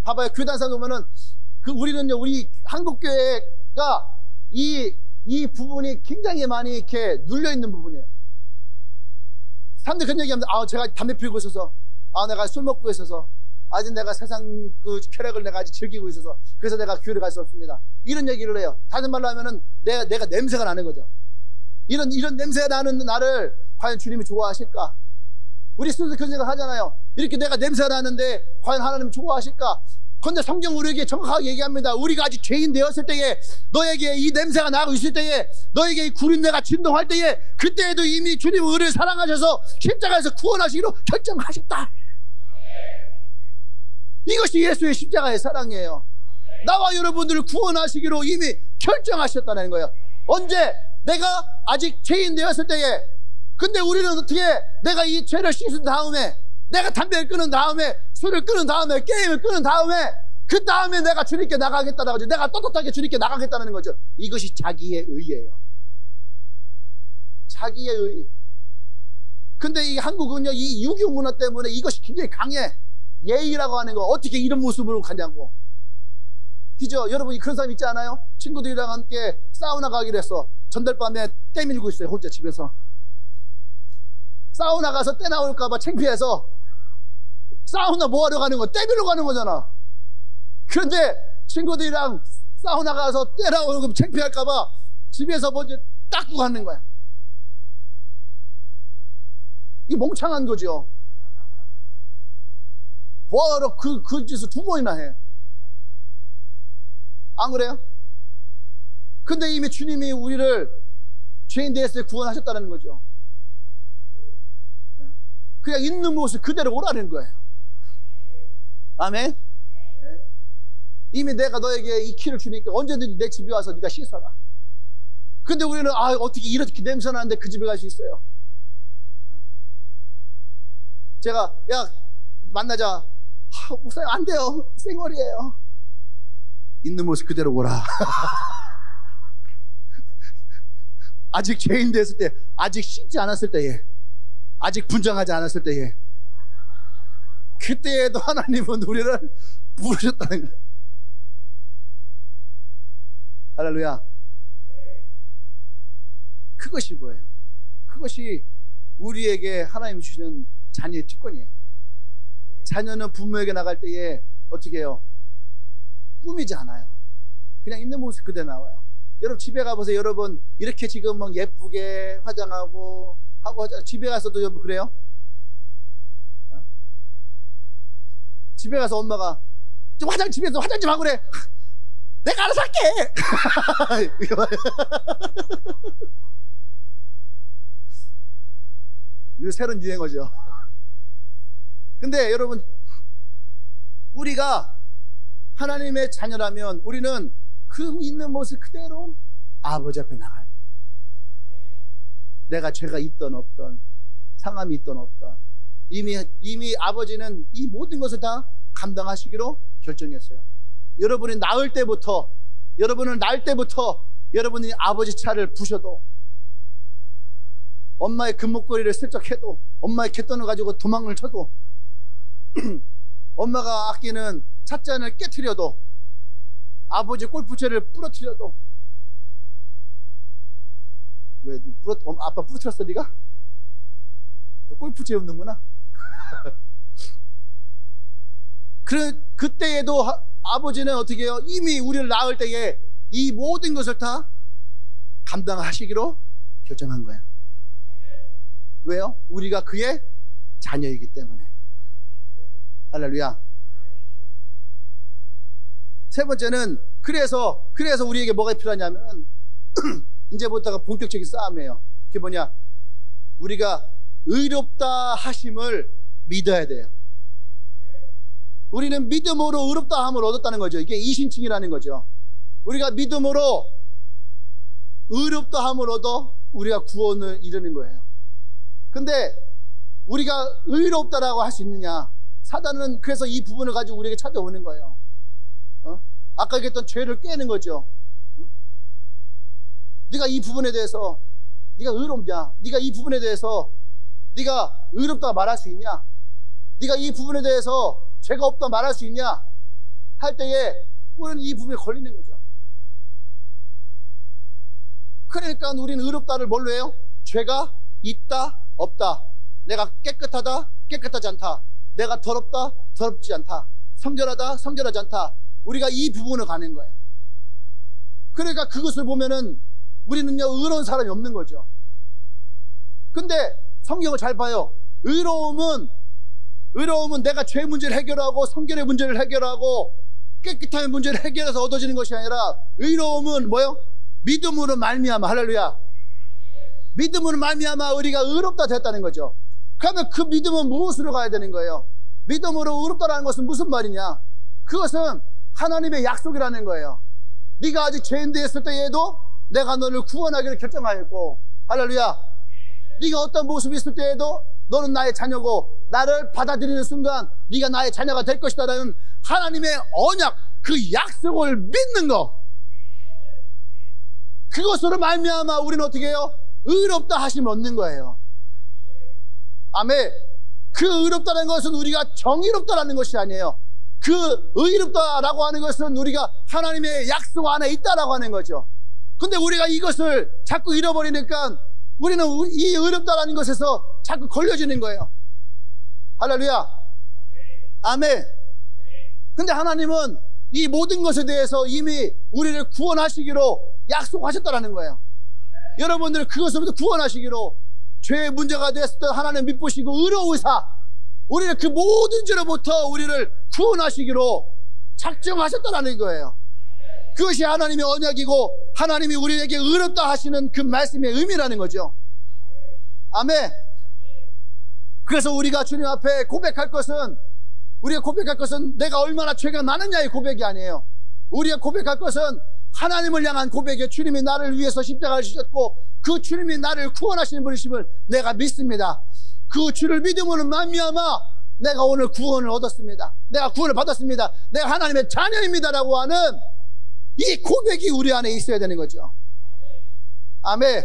봐봐요. 교단사 보면은 우리는요, 우리 한국교회가 이 부분이 굉장히 많이 이렇게 눌려 있는 부분이에요. 사람들 그런 얘기합니다. 제가 담배 피우고 있어서, 내가 술 먹고 있어서, 아직 내가 세상 그 쾌락을 내가 아직 즐기고 있어서 그래서 내가 교회를 갈 수 없습니다. 이런 얘기를 해요. 다른 말로 하면은 내가 냄새가 나는 거죠. 이런 냄새가 나는 나를 과연 주님이 좋아하실까? 우리 스스로 그런 생각을 하잖아요. 이렇게 내가 냄새가 나는데 과연 하나님이 좋아하실까? 그런데 성경 우리에게 정확하게 얘기합니다. 우리가 아직 죄인 되었을 때에, 너에게 이 냄새가 나고 있을 때에, 너에게 이 구린내가 진동할 때에, 그때에도 이미 주님은 우리를 사랑하셔서 십자가에서 구원하시기로 결정하셨다. 이것이 예수의 십자가의 사랑이에요. 나와 여러분들을 구원하시기로 이미 결정하셨다는 거예요. 언제? 내가 아직 죄인 되었을 때에. 근데 우리는 어떻게, 내가 이 죄를 씻은 다음에, 내가 담배를 끊은 다음에, 술을 끊은 다음에, 게임을 끊은 다음에, 그 다음에 내가 주님께 나가겠다는 거죠. 내가 떳떳하게 주님께 나가겠다는 거죠. 이것이 자기의 의예요. 자기의 의. 근데 이 한국은요, 이 유교 문화 때문에 이것이 굉장히 강해. 예의라고 하는 거 어떻게 이런 모습으로 가냐고. 그죠? 여러분 그런 사람 있지 않아요? 친구들이랑 함께 사우나 가기로 했어. 전달밤에 때 밀고 있어요. 혼자 집에서. 사우나 가서 때 나올까봐 창피해서. 사우나 뭐 하러 가는 거? 때 밀러 가는 거잖아. 그런데 친구들이랑 사우나 가서 때 나오는 거 창피할까봐 집에서 먼저 닦고 가는 거야. 이 멍청한 거죠. 뭐하러 그 짓을 2번이나 해. 안 그래요? 근데 이미 주님이 우리를 죄인 되었을 때 구원하셨다는 거죠. 그냥 있는 모습 그대로 오라는 거예요. 아멘. 이미 내가 너에게 이 키를 주니까 언제든지 내 집에 와서 네가 씻어라. 근데 우리는 어떻게 이렇게 냄새 나는데 그 집에 갈 수 있어요? 제가 만나자. 목사님 안 돼요. 생얼이에요. 있는 모습 그대로 오라. 아직 죄인 됐을 때, 아직 씻지 않았을 때에, 아직 분정하지 않았을 때에, 그때에도 하나님은 우리를 부르셨다는 거예요. 할렐루야. 그것이 뭐예요? 그것이 우리에게 하나님이 주시는 자녀의 특권이에요. 자녀는 부모에게 나갈 때에 어떻게 해요? 꾸미지 않아요. 그냥 있는 모습 그대로 나와요. 여러분 집에 가보세요. 여러분 이렇게 지금 막 예쁘게 화장하고 집에 가서도 여러분 그래요? 집에 가서 엄마가 좀 집에서 화장 좀 하고 그래. 내가 알아서 할게. 이거 새로운 유행어죠. 근데 여러분 우리가 하나님의 자녀라면 우리는 그 있는 모습 그대로 아버지 앞에 나가야 돼. 내가 죄가 있던 없던 상함이 있던 없던 이미 아버지는 이 모든 것을 다 감당하시기로 결정했어요. 여러분이 낳을 때부터 여러분을 낳을 때부터 여러분이 아버지 차를 부셔도 엄마의 금목걸이를 슬쩍 해도 엄마의 갯돈을 가지고 도망을 쳐도 엄마가 아끼는 찻잔을 깨트려도 아버지 골프채를 부러뜨려도 왜 아빠 부러뜨렸어 네가? 너 골프채 없는구나. 그때에도 아버지는 어떻게 해요? 이미 우리를 낳을 때에 이 모든 것을 다 감당하시기로 결정한 거야. 왜요? 우리가 그의 자녀이기 때문에. 할렐루야. 세 번째는 그래서 우리에게 뭐가 필요하냐면 이제부터가 본격적인 싸움이에요. 그게 뭐냐? 우리가 의롭다 하심을 믿어야 돼요. 우리는 믿음으로 의롭다 함을 얻었다는 거죠. 이게 이신칭이라는 거죠. 우리가 믿음으로 의롭다 함을 얻어 우리가 구원을 이루는 거예요. 근데 우리가 의롭다라고 할 수 있느냐? 사단은 그래서 이 부분을 가지고 우리에게 찾아오는 거예요. 아까 얘기했던 죄를 깨는 거죠. 네가 이 부분에 대해서 네가 의롭냐? 네가 이 부분에 대해서 네가 의롭다고 말할 수 있냐? 네가 이 부분에 대해서 죄가 없다고 말할 수 있냐? 할 때에 우리는 이 부분에 걸리는 거죠. 그러니까 우리는 의롭다를 뭘로 해요? 죄가 있다 없다, 내가 깨끗하다 깨끗하지 않다, 내가 더럽다 더럽지 않다, 성결하다 성결하지 않다, 우리가 이 부분을 가는 거예요. 그러니까 그것을 보면은 우리는요 의로운 사람이 없는 거죠. 근데 성경을 잘 봐요. 의로움은 내가 죄 문제를 해결하고 성결의 문제를 해결하고 깨끗한 문제를 해결해서 얻어지는 것이 아니라 의로움은 뭐요? 믿음으로 말미암아. 할렐루야. 믿음으로 말미암아 우리가 의롭다 됐다는 거죠. 그러면 그 믿음은 무엇으로 가야 되는 거예요? 믿음으로 의롭다라는 것은 무슨 말이냐? 그것은 하나님의 약속이라는 거예요. 네가 아직 죄인되어 있을 때에도 내가 너를 구원하기를 결정하였고, 할렐루야. 네가 어떤 모습이 있을 때에도 너는 나의 자녀고 나를 받아들이는 순간 네가 나의 자녀가 될 것이다라는 하나님의 언약, 그 약속을 믿는 거, 그것으로 말미암아 우리는 어떻게 해요? 의롭다 하심을 얻는 거예요. 아멘. 그 의롭다는 것은 우리가 정의롭다라는 것이 아니에요. 그 의롭다라고 하는 것은 우리가 하나님의 약속 안에 있다라고 하는 거죠. 근데 우리가 이것을 자꾸 잃어버리니까 우리는 이 의롭다라는 것에서 자꾸 걸려지는 거예요. 할렐루야. 아멘. 근데 하나님은 이 모든 것에 대해서 이미 우리를 구원하시기로 약속하셨다라는 거예요. 여러분들 그것으로부터 구원하시기로, 죄의 문제가 됐을 때 하나님 믿으시고 의로우사 우리를 그 모든 죄로부터 우리를 구원하시기로 작정하셨다라는 거예요. 그것이 하나님의 언약이고 하나님이 우리에게 의롭다 하시는 그 말씀의 의미라는 거죠. 아멘. 그래서 우리가 주님 앞에 고백할 것은, 우리가 고백할 것은 내가 얼마나 죄가 많으냐의 고백이 아니에요. 우리가 고백할 것은 하나님을 향한 고백에 주님이 나를 위해서 십자가를 지셨고 그 주님이 나를 구원하시는 분이심을 내가 믿습니다. 그 주를 믿음으로 말미암아 내가 오늘 구원을 얻었습니다. 내가 구원을 받았습니다. 내가 하나님의 자녀입니다라고 하는 이 고백이 우리 안에 있어야 되는 거죠. 아멘.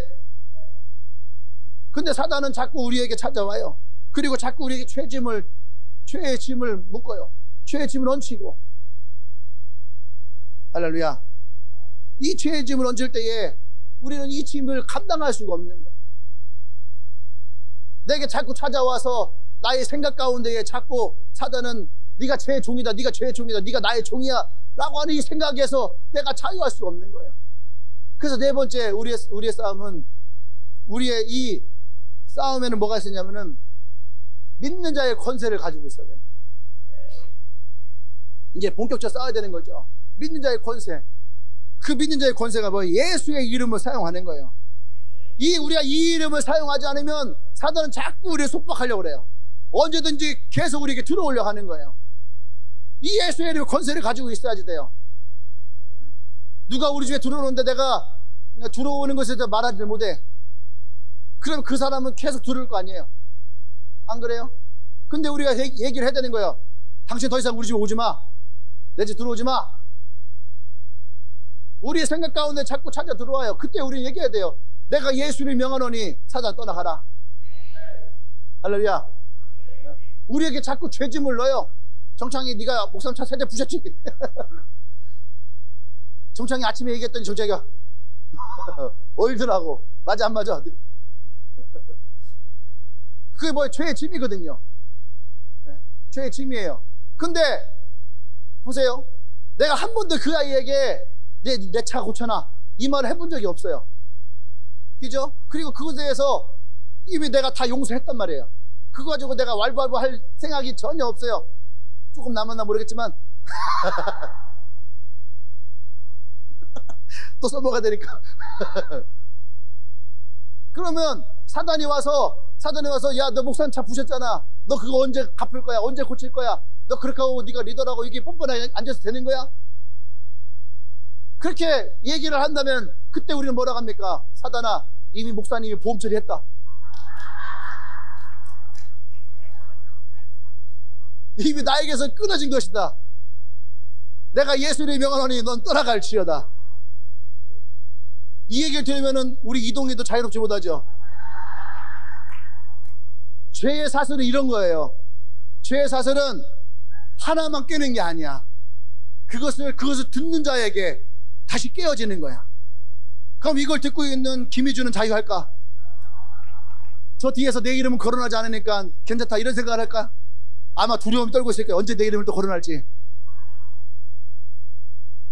근데 사단은 자꾸 우리에게 찾아와요. 그리고 자꾸 우리에게 죄의 짐을 묶어요. 죄의 짐을 얹히고. 할렐루야. 이 죄의 짐을 얹을 때에 우리는 이 짐을 감당할 수가 없는 거예요. 내게 자꾸 찾아와서 나의 생각 가운데에 자꾸 사단은 네가 제 종이다, 네가 죄의 종이다, 네가 나의 종이야 라고 하는 이 생각에서 내가 자유할 수가 없는 거예요. 그래서 네 번째 우리의 싸움은, 우리의 이 싸움에는 뭐가 있었냐면은 믿는 자의 권세를 가지고 있어야 돼요. 이제 본격적으로 싸워야 되는 거죠. 믿는 자의 권세. 그 믿는 자의 권세가 뭐예요? 예수의 이름을 사용하는 거예요. 우리가 이 이름을 사용하지 않으면 사단은 자꾸 우리를 속박하려고 그래요. 언제든지 계속 우리에게 들어오려고 하는 거예요. 이 예수의 이름의 권세를 가지고 있어야지 돼요. 누가 우리 집에 들어오는데 내가 들어오는 것에 대해서 말하지 못해. 그럼 그 사람은 계속 들어올 거 아니에요. 안 그래요? 근데 우리가 얘기를 해야 되는 거예요. 당신 더 이상 우리 집에 오지 마. 내 집 들어오지 마. 우리의 생각 가운데 자꾸 찾아 들어와요. 그때 우리는 얘기해야 돼요. 내가 예수를 명하노니 사단 떠나가라. 할렐루야. 우리에게 자꾸 죄짐을 넣어요. 정창이 네가 목사님 차 세대 부셨지. 정창이 아침에 얘기했더니 정창이가 얼더라고. 맞아 안 맞아? 그게 뭐예요? 죄의 짐이거든요. 죄의 짐이에요. 근데 보세요. 내가 한 번도 그 아이에게 내 차 고쳐놔 이 말을 해본 적이 없어요. 그죠? 그리고 그것에 대해서 이미 내가 다 용서했단 말이에요. 그거 가지고 내가 왈부왈부 할 생각이 전혀 없어요. 조금 남았나 모르겠지만 또 써먹어야 되니까. 그러면 사단이 와서 야, 너 목사님 차 부셨잖아. 너 그거 언제 갚을 거야? 언제 고칠 거야? 너 그렇게 하고 네가 리더라고 이게 뻔뻔하게 앉아서 되는 거야? 그렇게 얘기를 한다면 그때 우리는 뭐라고 합니까? 사단아, 이미 목사님이 보험 처리했다. 이미 나에게서 끊어진 것이다. 내가 예수를 명하노니 넌 떠나갈지어다. 이 얘기를 들으면 우리 이동희도 자유롭지 못하죠. 죄의 사슬은 이런 거예요. 죄의 사슬은 하나만 깨는 게 아니야. 그것을 듣는 자에게 다시 깨어지는 거야. 그럼 이걸 듣고 있는 김희주는 자유할까? 저 뒤에서 내 이름은 거론하지 않으니까 괜찮다 이런 생각을 할까? 아마 두려움이 떨고 있을 거야. 언제 내 이름을 또 거론할지.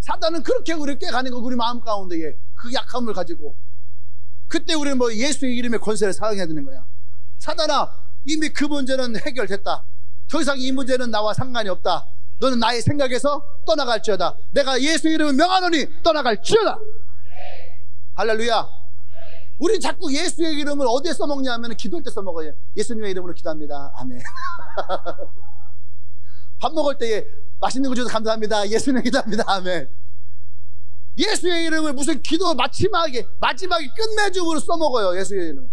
사단은 그렇게 우리를 깨가는 거, 우리 마음 가운데에 그 약함을 가지고. 그때 우리는 뭐 예수의 이름의 권세를 사용해야 되는 거야. 사단아, 이미 그 문제는 해결됐다. 더 이상 이 문제는 나와 상관이 없다. 너는 나의 생각에서 떠나갈지어다. 내가 예수의 이름을 명하노니 떠나갈지어다. 할렐루야. 우린 자꾸 예수의 이름을 어디에 써먹냐 하면 기도할 때 써먹어요. 예수님의 이름으로 기도합니다. 아멘. 밥 먹을 때 맛있는 거 주셔서 감사합니다. 예수님의 기도합니다. 아멘. 예수의 이름을 무슨 기도 마지막에 끝맺음으로 써먹어요. 예수의 이름.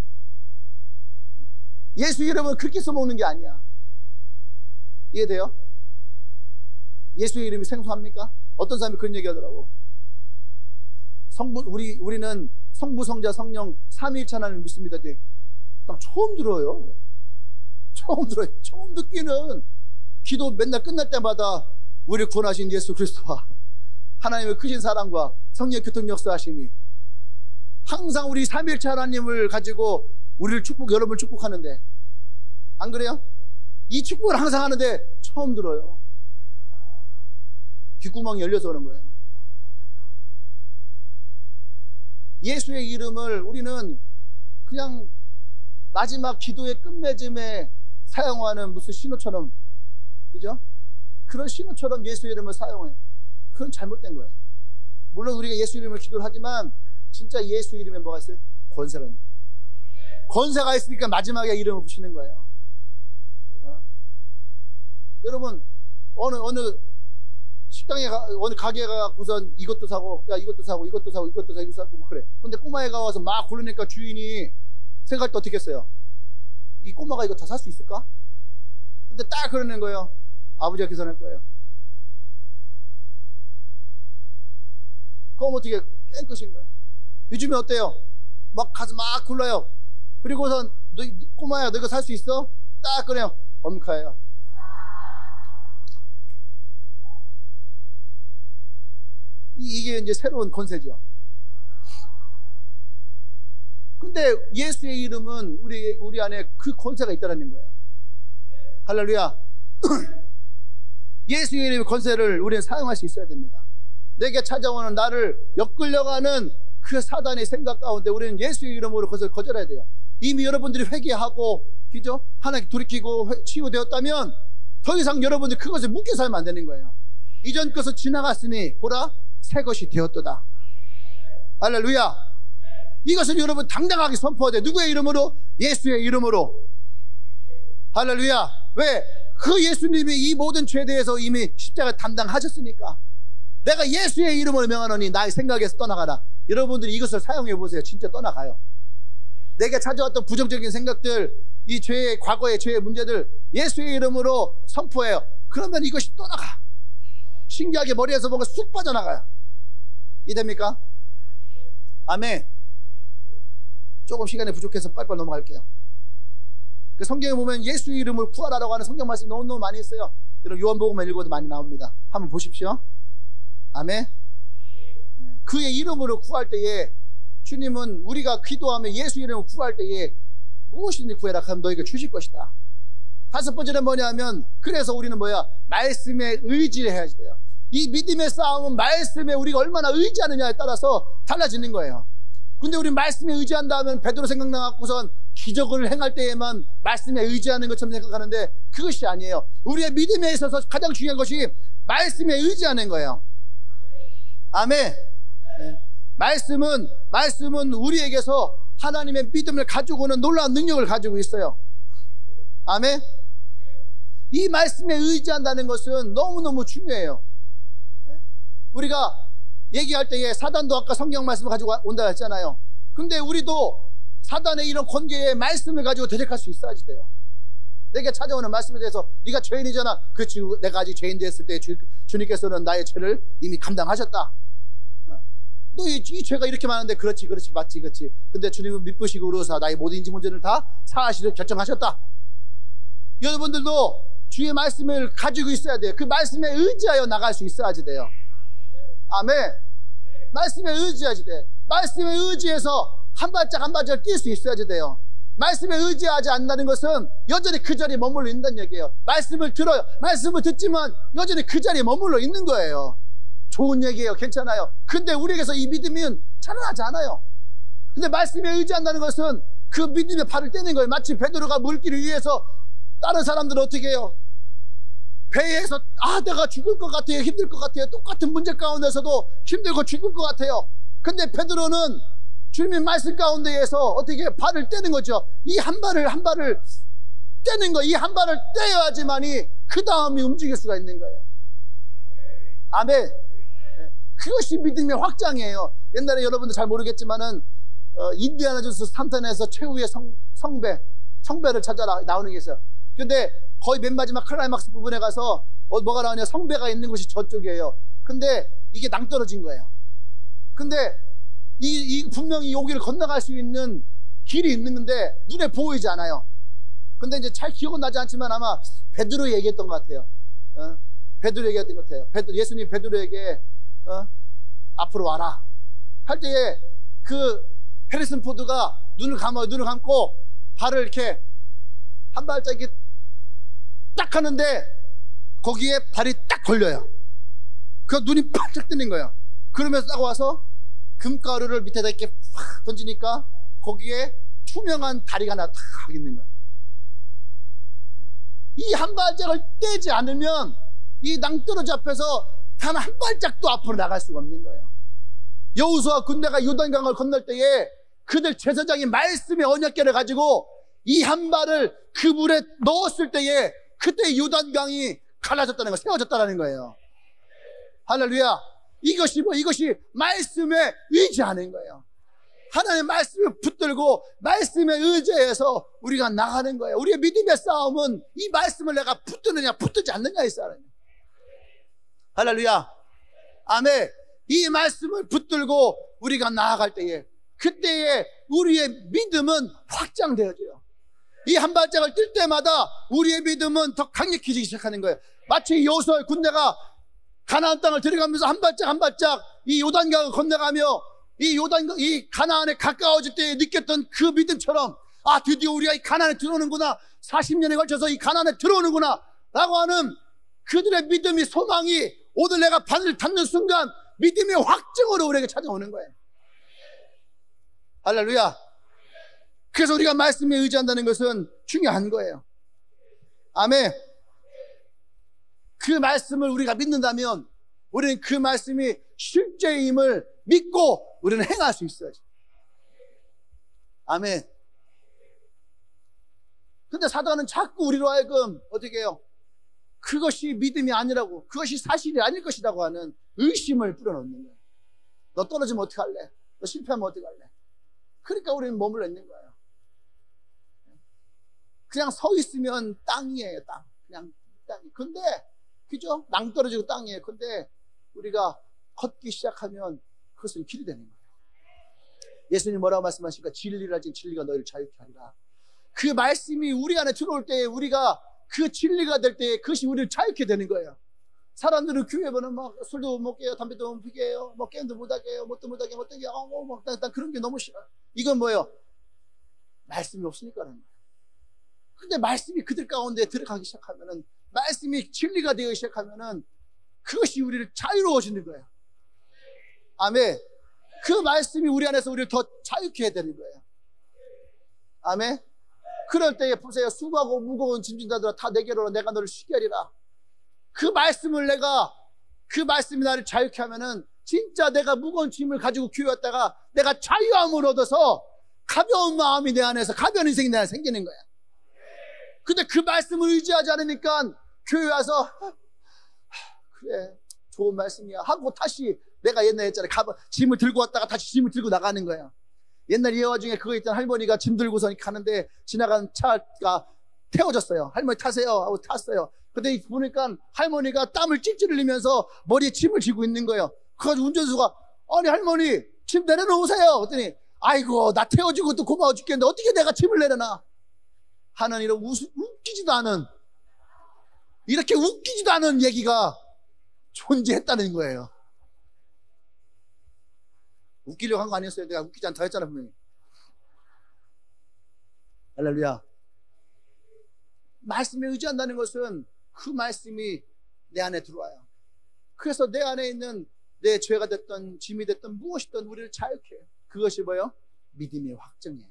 예수의 이름을 그렇게 써먹는 게 아니야. 이해돼요? 예수의 이름이 생소합니까? 어떤 사람이 그런 얘기 하더라고. 우리는 성부, 성자, 성령 삼위일체 하나님을 믿습니다. 딱 처음 들어요. 처음 들어요. 처음 듣기는 기도 맨날 끝날 때마다 우리를 구원하신 예수 그리스도와 하나님의 크신 사랑과 성령의 교통 역사하심이 항상 우리 삼위일체 하나님을 가지고 우리를 여러분을 축복하는데, 안 그래요? 이 축복을 항상 하는데 처음 들어요. 귓구멍이 열려서 그런 거예요. 예수의 이름을 우리는 그냥 마지막 기도의 끝맺음에 사용하는 무슨 신호처럼, 그죠? 그런 신호처럼 예수의 이름을 사용해. 그건 잘못된 거예요. 물론 우리가 예수 이름을 기도를 하지만 진짜 예수 이름에 뭐가 있어요? 권세가 있는 거예요. 권세가 있으니까 마지막에 이름을 붙이는 거예요. 여러분, 어느 식당에 어느 가게에 가고선 이것도 사고, 야 이것도 사고, 이것도 사고, 이것도 사고, 이것도 사고 막 그래. 근데 꼬마애가 와서 막 고르니까 주인이 생각할 때 어떻게 했어요? 이 꼬마가 이거 다 살 수 있을까? 근데 딱 그러는 거예요. 아버지가 계산할 거예요. 그럼 어떻게 깽끗인 거예요. 요즘에 어때요? 막 가서 막 굴러요. 그리고선 꼬마야 너 이거 살 수 있어? 딱 그래요. 엄카예요. 이게 이제 새로운 권세죠. 근데 예수의 이름은 우리 안에 그 권세가 있다는 거예요. 할렐루야. 예수의 이름의 권세를 우리는 사용할 수 있어야 됩니다. 내게 찾아오는 나를 엮으려고 그 사단의 생각 가운데 우리는 예수의 이름으로 그것을 거절해야 돼요. 이미 여러분들이 회개하고, 그죠? 하나님께 돌이키고 치유되었다면 더 이상 여러분들이 그것에 묶여 살면 안 되는 거예요. 이전 것은 지나갔으니 보라 새 것이 되었도다. 할렐루야. 이것을 여러분 당당하게 선포해야 돼요. 누구의 이름으로? 예수의 이름으로. 할렐루야. 왜? 그 예수님이 이 모든 죄에 대해서 이미 십자가 담당하셨으니까. 내가 예수의 이름으로 명하노니 나의 생각에서 떠나가라. 여러분들이 이것을 사용해 보세요. 진짜 떠나가요. 내게 찾아왔던 부정적인 생각들, 이 죄의, 과거의 죄의 문제들 예수의 이름으로 선포해요. 그러면 이것이 떠나가. 신기하게 머리에서 뭔가 쑥 빠져나가요. 이해됩니까? 아멘. 조금 시간이 부족해서 빨리빨리 넘어갈게요. 그 성경에 보면 예수의 이름을 구하라라고 하는 성경 말씀이 너무너무 많이 있어요. 여러분 요한복음만 읽어도 많이 나옵니다. 한번 보십시오. 아멘. 그의 이름으로 구할 때에 주님은 우리가 기도하며 예수 이름으로 구할 때에 무엇이든지 구해라 하면 너희가 주실 것이다. 다섯 번째는 뭐냐면, 그래서 우리는 뭐야? 말씀에 의지를 해야 돼요. 이 믿음의 싸움은 말씀에 우리가 얼마나 의지하느냐에 따라서 달라지는 거예요. 근데 우리 말씀에 의지한다 하면 베드로 생각나갖고선 기적을 행할 때에만 말씀에 의지하는 것처럼 생각하는데 그것이 아니에요. 우리의 믿음에 있어서 가장 중요한 것이 말씀에 의지하는 거예요. 아멘. 말씀은 우리에게서 하나님의 믿음을 가지고 오는 놀라운 능력을 가지고 있어요. 아멘. 이 말씀에 의지한다는 것은 너무너무 중요해요. 우리가 얘기할 때에 사단도 아까 성경 말씀을 가지고 온다 했잖아요. 근데 우리도 사단의 이런 권계의 말씀을 가지고 대적할 수 있어야지 돼요. 내게 찾아오는 말씀에 대해서 네가 죄인이잖아. 그렇지, 내가 아직 죄인 됐을 때 주님께서는 나의 죄를 이미 감당하셨다. 너 이 죄가 이렇게 많은데 그렇지 맞지. 근데 주님은 미쁘시고 의로우사 나의 모든 인지 문제를 다 사하시려 결정하셨다. 여러분들도 주의 말씀을 가지고 있어야 돼요. 그 말씀에 의지하여 나갈 수 있어야지 돼요. 아멘. 말씀에 의지해야지 돼. 말씀에 의지해서 한 발짝 한 발짝 뛸 수 있어야지 돼요. 말씀에 의지하지 않는다는 것은 여전히 그 자리에 머물러 있는 얘기예요. 말씀을 들어요. 말씀을 듣지만 여전히 그 자리에 머물러 있는 거예요. 좋은 얘기예요. 괜찮아요. 근데 우리에게서 이 믿음이 자라나지 않아요. 근데 말씀에 의지한다는 것은 그 믿음의 발을 떼는 거예요. 마치 베드로가 물길 위에서 다른 사람들은 어떻게 해요? 배에서 내가 죽을 것 같아요. 힘들 것 같아요. 똑같은 문제 가운데서도 힘들고 죽을 것 같아요. 근데 베드로는 주님의 말씀 가운데에서 어떻게 발을 떼는 거죠. 이 한 발을 떼는 거, 이 한 발을 떼어야지만이 그 다음이 움직일 수가 있는 거예요. 아멘. 그것이 믿음의 확장이에요. 옛날에 여러분들 잘 모르겠지만은 인디아나 존스 산탄에서 최후의 성배를 찾아라 나오는 게 있어요. 근데 거의 맨 마지막 클라이막스 부분에 가서 뭐가 나오냐, 성배가 있는 곳이 저쪽이에요. 근데 이게 낭떠러진 거예요. 근데 이 분명히 여기를 건너갈 수 있는 길이 있는데 눈에 보이지 않아요. 근데 이제 잘 기억은 나지 않지만 아마 베드로 얘기했던 것 같아요. 베드로 얘기했던 것 같아요. 예수님 베드로에게 앞으로 와라 할 때에 그 해리슨 포드가 눈을 감고 발을 이렇게 한 발짝 이렇게 딱 하는데 거기에 발이 딱 걸려요. 그 눈이 반짝 뜨는 거예요. 그러면서 딱 와서 금가루를 밑에다 이렇게 확 던지니까 거기에 투명한 다리가 하나 딱 있는 거예요. 이 한 발짝을 떼지 않으면 이 낭떠러지 앞에서 단 한 발짝도 앞으로 나갈 수가 없는 거예요. 여호수아 군대가 요단강을 건널 때에 그들 제사장이 말씀의 언약궤를 가지고 이 한 발을 그 물에 넣었을 때에 그때 요단강이 갈라졌다는 거, 세워졌다는 거예요. 할렐루야. 이것이 말씀에 의지하는 거예요. 하나님의 말씀을 붙들고 말씀에 의지해서 우리가 나가는 거예요. 우리의 믿음의 싸움은 이 말씀을 내가 붙드느냐 붙들지 않느냐의 싸움이에요. 할렐루야. 아멘. 이 말씀을 붙들고 우리가 나아갈 때에 그때에 우리의 믿음은 확장되어져요. 이 한 발짝을 뛸 때마다 우리의 믿음은 더 강력해지기 시작하는 거예요. 마치 여호수아의 군대가 가나안 땅을 들어가면서 한 발짝 한 발짝 이 요단강을 건너가며 이 가나안에 가까워질 때 느꼈던 그 믿음처럼 아, 드디어 우리가 이 가나안에 들어오는구나, 40년에 걸쳐서 이 가나안에 들어오는구나 라고 하는 그들의 믿음이, 소망이 오늘 내가 바늘 닿는 순간 믿음의 확증으로 우리에게 찾아오는 거예요. 할렐루야. 그래서 우리가 말씀에 의지한다는 것은 중요한 거예요. 아멘. 그 말씀을 우리가 믿는다면 우리는 그 말씀이 실제임을 믿고 우리는 행할 수 있어야지. 아멘. 근데 사단은 자꾸 우리로 하여금 어떻게 해요? 그것이 믿음이 아니라고, 그것이 사실이 아닐 것이라고 하는 의심을 뿌려놓는 거예요. 너 떨어지면 어떡할래? 너 실패하면 어떡할래? 그러니까 우리는 머물러 있는 거예요. 그냥 서 있으면 땅이에요, 땅. 그냥 땅이. 근데, 그죠? 낭떠러지고 땅이에요. 근데 우리가 걷기 시작하면 그것은 길이 되는 거예요. 예수님 뭐라고 말씀하십니까? 진리라 지금 진리가 너희를 자유케 하리라. 그 말씀이 우리 안에 들어올 때 우리가 그 진리가 될 때 그것이 우리를 자유케 되는 거예요. 사람들은 교회 보면 막 술도 못 깨요, 담배도 못 피게 해요, 뭐 게임도 못 하게 해요, 뭣도 못 하게 해요, 어떤 게, 난 그런 게 너무 싫어요. 이건 뭐예요? 말씀이 없으니까는 거예요. 근데 말씀이 그들 가운데 들어가기 시작하면은, 말씀이 진리가 되기 시작하면은 그것이 우리를 자유로워지는 거예요. 아멘. 그 말씀이 우리 안에서 우리를 더 자유케 해야 되는 거예요. 아멘. 그럴 때에 보세요. 수고하고 무거운 짐진 자들아 다 내게로 오라. 내가 너를 쉬게 하리라. 그 말씀을 그 말씀이 나를 자유케 하면은 진짜 내가 무거운 짐을 가지고 교회 왔다가 내가 자유함을 얻어서 가벼운 마음이 내 안에서, 가벼운 인생이 내 안에 생기는 거야. 근데 그 말씀을 의지하지 않으니까 교회 와서 그래 좋은 말씀이야 하고 다시 내가 옛날에 했잖아요. 짐을 들고 왔다가 다시 짐을 들고 나가는 거야. 옛날 예화 중에 그거 있던 할머니가 짐 들고서 가는데 지나간 차가 태워졌어요. 할머니 타세요 하고 탔어요. 근데 보니까 할머니가 땀을 찔찔 흘리면서 머리에 짐을 쥐고 있는 거예요. 그래서 운전수가 아니 할머니 짐 내려놓으세요 그랬더니 아이고 나 태워주고 또 고마워 죽겠는데 어떻게 내가 짐을 내려놔 하는 이런 웃기지도 않은, 이렇게 웃기지도 않은 얘기가 존재했다는 거예요. 웃기려고 한 거 아니었어요. 내가 웃기지 않다 했잖아 분명히. 할렐루야. 말씀에 의지한다는 것은 그 말씀이 내 안에 들어와요. 그래서 내 안에 있는 내 죄가 됐던 짐이 됐던 무엇이든 우리를 자유케 해요. 그것이 뭐예요? 믿음의 확증이에요.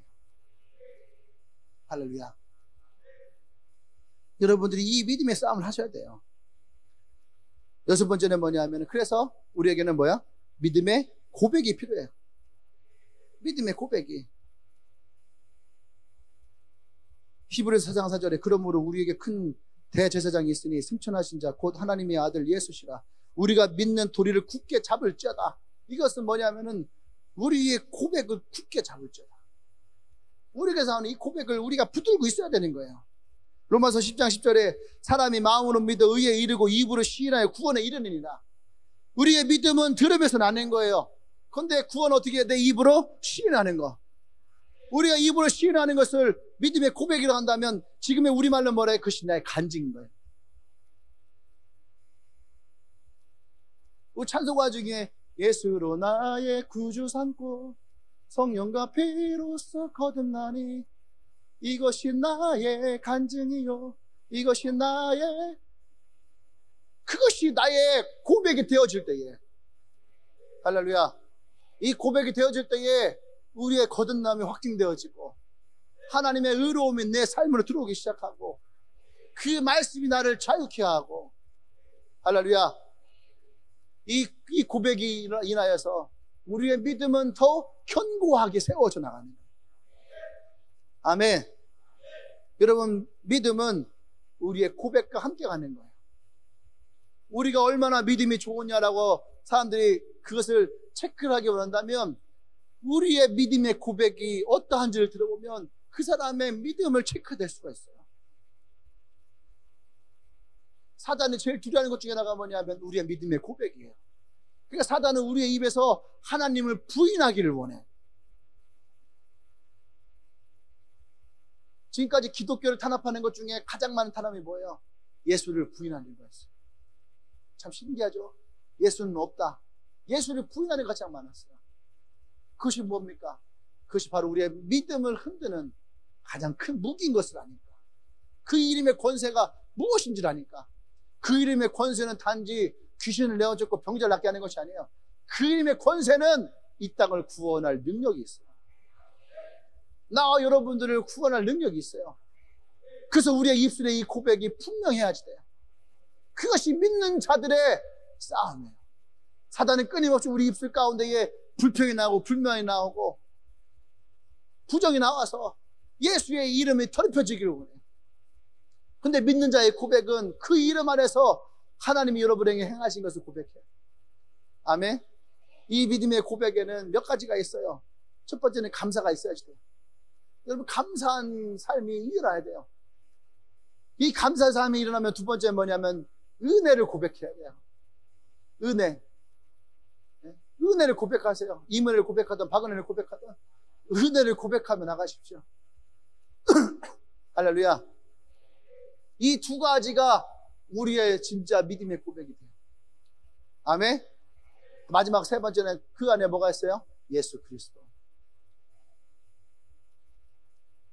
할렐루야. 여러분들이 이 믿음의 싸움을 하셔야 돼요. 여섯 번째는 뭐냐면, 그래서 우리에게는 뭐야? 믿음의 고백이 필요해요. 믿음의 고백이. 히브리서 4장 4절에 그러므로 우리에게 큰 대제사장이 있으니 승천하신 자 곧 하나님의 아들 예수시라. 우리가 믿는 도리를 굳게 잡을지어다. 이것은 뭐냐면은 우리의 고백을 굳게 잡을지어다. 우리에게서 하는 이 고백을 우리가 붙들고 있어야 되는 거예요. 로마서 10장 10절에 사람이 마음으로 믿어 의에 이르고 입으로 시인하여 구원에 이르느니라. 우리의 믿음은 들음에서 나는 거예요. 그런데 구원은 어떻게 해야 돼? 입으로 시인하는 거. 우리가 입으로 시인하는 것을 믿음의 고백이라고 한다면 지금의 우리말로 뭐라 해? 그것이 나의 간증인 거예요. 우리 찬송가 중에 예수로 나의 구주 삼고 성령과 피로써 거듭나니 이것이 나의 간증이요 이것이 그것이 나의 고백이 되어질 때에, 할렐루야, 이 고백이 되어질 때에 우리의 거듭남이 확증되어지고 하나님의 의로움이 내 삶으로 들어오기 시작하고 그 말씀이 나를 자유케 하고, 할렐루야, 이 고백이 인하여서 우리의 믿음은 더 견고하게 세워져 나가는 거예요. 아멘. 여러분, 믿음은 우리의 고백과 함께 가는 거예요. 우리가 얼마나 믿음이 좋으냐라고 사람들이 그것을 체크를 하기 원한다면 우리의 믿음의 고백이 어떠한지를 들어보면 그 사람의 믿음을 체크될 수가 있어요. 사단이 제일 두려워하는 것 중에 하나가 뭐냐면 우리의 믿음의 고백이에요. 그러니까 사단은 우리의 입에서 하나님을 부인하기를 원해. 지금까지 기독교를 탄압하는 것 중에 가장 많은 탄압이 뭐예요? 예수를 부인하는 거였어요. 참 신기하죠? 예수는 없다. 예수를 부인하는 것 가장 많았어요. 그것이 뭡니까? 그것이 바로 우리의 믿음을 흔드는 가장 큰 무기인 것을 아니까. 그 이름의 권세가 무엇인지를 아니까. 그 이름의 권세는 단지 귀신을 내어쫓고 병자를 낫게 하는 것이 아니에요. 그 이름의 권세는 이 땅을 구원할 능력이 있어요. 나와 여러분들을 구원할 능력이 있어요. 그래서 우리의 입술에 이 고백이 분명해야지 돼요. 그것이 믿는 자들의 싸움이에요. 사단은 끊임없이 우리 입술 가운데에 불평이 나오고 불만이 나오고 부정이 나와서 예수의 이름이 더럽혀지기를 원해요. 근데 믿는 자의 고백은 그 이름 안에서 하나님이 여러분에게 행하신 것을 고백해요. 아멘. 이 믿음의 고백에는 몇 가지가 있어요. 첫 번째는 감사가 있어야지 돼요. 여러분, 감사한 삶이 일어나야 돼요. 이 감사의 삶이 일어나면 두 번째는 뭐냐면 은혜를 고백해야 돼요. 은혜. 은혜를 고백하세요. 임은혜를 고백하든 박은혜를 고백하든 은혜를 고백하며 나가십시오. 할렐루야. 이 두 가지가 우리의 진짜 믿음의 고백이 돼요. 아멘. 마지막 세 번째는 그 안에 뭐가 있어요? 예수 그리스도.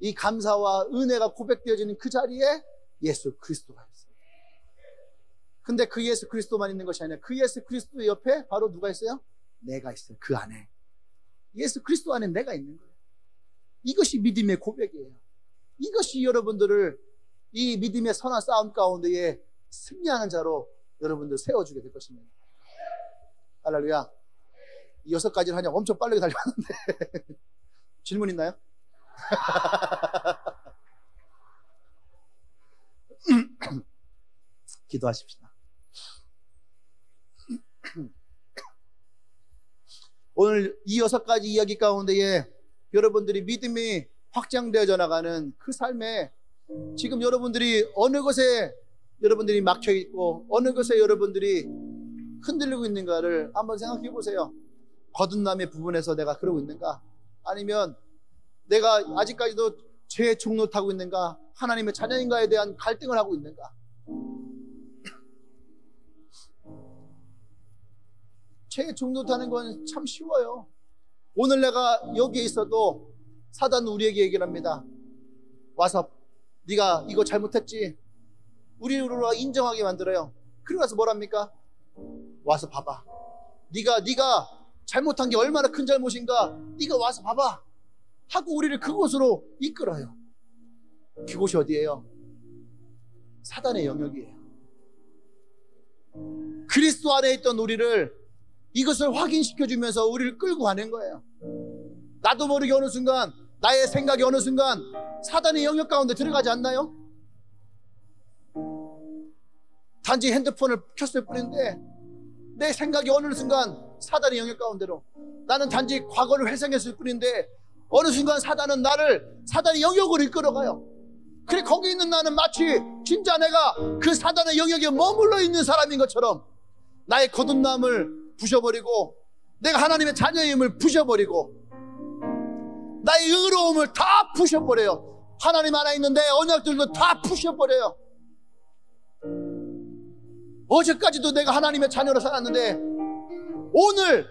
이 감사와 은혜가 고백되어지는 그 자리에 예수 그리스도가 있어요. 근데 그 예수 그리스도만 있는 것이 아니라 그 예수 그리스도 옆에 바로 누가 있어요? 내가 있어요. 그 안에. 예수 그리스도 안에 내가 있는 거예요. 이것이 믿음의 고백이에요. 이것이 여러분들을 이 믿음의 선한 싸움 가운데에 승리하는 자로 여러분들 세워주게 될 것입니다. 할렐루야. 이 6가지를 하냐 엄청 빠르게 달려왔는데 질문 있나요? 기도하십시다. 오늘 이 6가지 이야기 가운데에 여러분들이 믿음이 확장되어져 나가는 그 삶에 지금 여러분들이 어느 것에 여러분들이 막혀있고 어느 것에 여러분들이 흔들리고 있는가를 한번 생각해 보세요. 거듭남의 부분에서 내가 그러고 있는가? 아니면 내가 아직까지도 죄의 종로 타고 있는가? 하나님의 자녀인가에 대한 갈등을 하고 있는가? 죄의 종로 타는 건 참 쉬워요. 오늘 내가 여기에 있어도 사단은 우리에게 얘기를 합니다. 와서 네가 이거 잘못했지? 우리로 인정하게 만들어요. 그리고 나서 뭐랍니까? 와서 봐봐. 네가 잘못한 게 얼마나 큰 잘못인가? 네가 와서 봐봐. 하고 우리를 그곳으로 이끌어요. 그곳이 어디예요? 사단의 영역이에요. 그리스도 안에 있던 우리를 이것을 확인시켜주면서 우리를 끌고 가는 거예요. 나도 모르게 어느 순간 나의 생각이 어느 순간 사단의 영역 가운데 들어가지 않나요? 단지 핸드폰을 켰을 뿐인데 내 생각이 어느 순간 사단의 영역 가운데로, 나는 단지 과거를 회상했을 뿐인데 어느 순간 사단은 나를 사단의 영역으로 이끌어가요. 그래 거기 있는 나는 마치 진짜 내가 그 사단의 영역에 머물러 있는 사람인 것처럼 나의 거듭남을 부셔버리고 내가 하나님의 자녀임을 부셔버리고 나의 의로움을 다 부셔버려요. 하나님 안에 있는 내 언약들도 다 부셔버려요. 어제까지도 내가 하나님의 자녀로 살았는데 오늘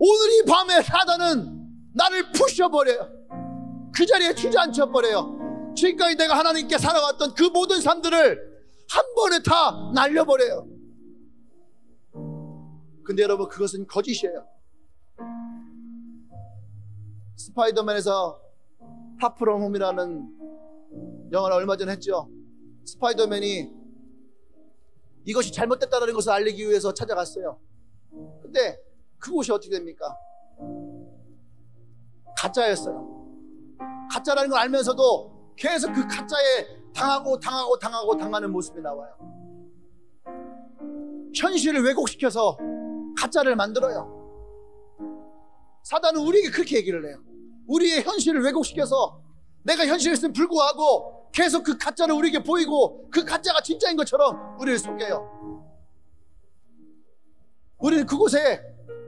이 밤에 사단은 나를 부셔버려요. 그 자리에 주저앉혀버려요. 지금까지 내가 하나님께 살아왔던 그 모든 삶들을 한 번에 다 날려버려요. 근데 여러분, 그것은 거짓이에요. 스파이더맨에서 파프롬 홈이라는 영화를 얼마 전에 했죠. 스파이더맨이 이것이 잘못됐다는 것을 알리기 위해서 찾아갔어요. 근데 그곳이 어떻게 됩니까? 가짜였어요. 가짜라는 걸 알면서도 계속 그 가짜에 당하는 모습이 나와요. 현실을 왜곡시켜서 가짜를 만들어요. 사단은 우리에게 그렇게 얘기를 해요. 우리의 현실을 왜곡시켜서 내가 현실에서는 불구하고 계속 그 가짜를 우리에게 보이고 그 가짜가 진짜인 것처럼 우리를 속여요. 우리는 그곳에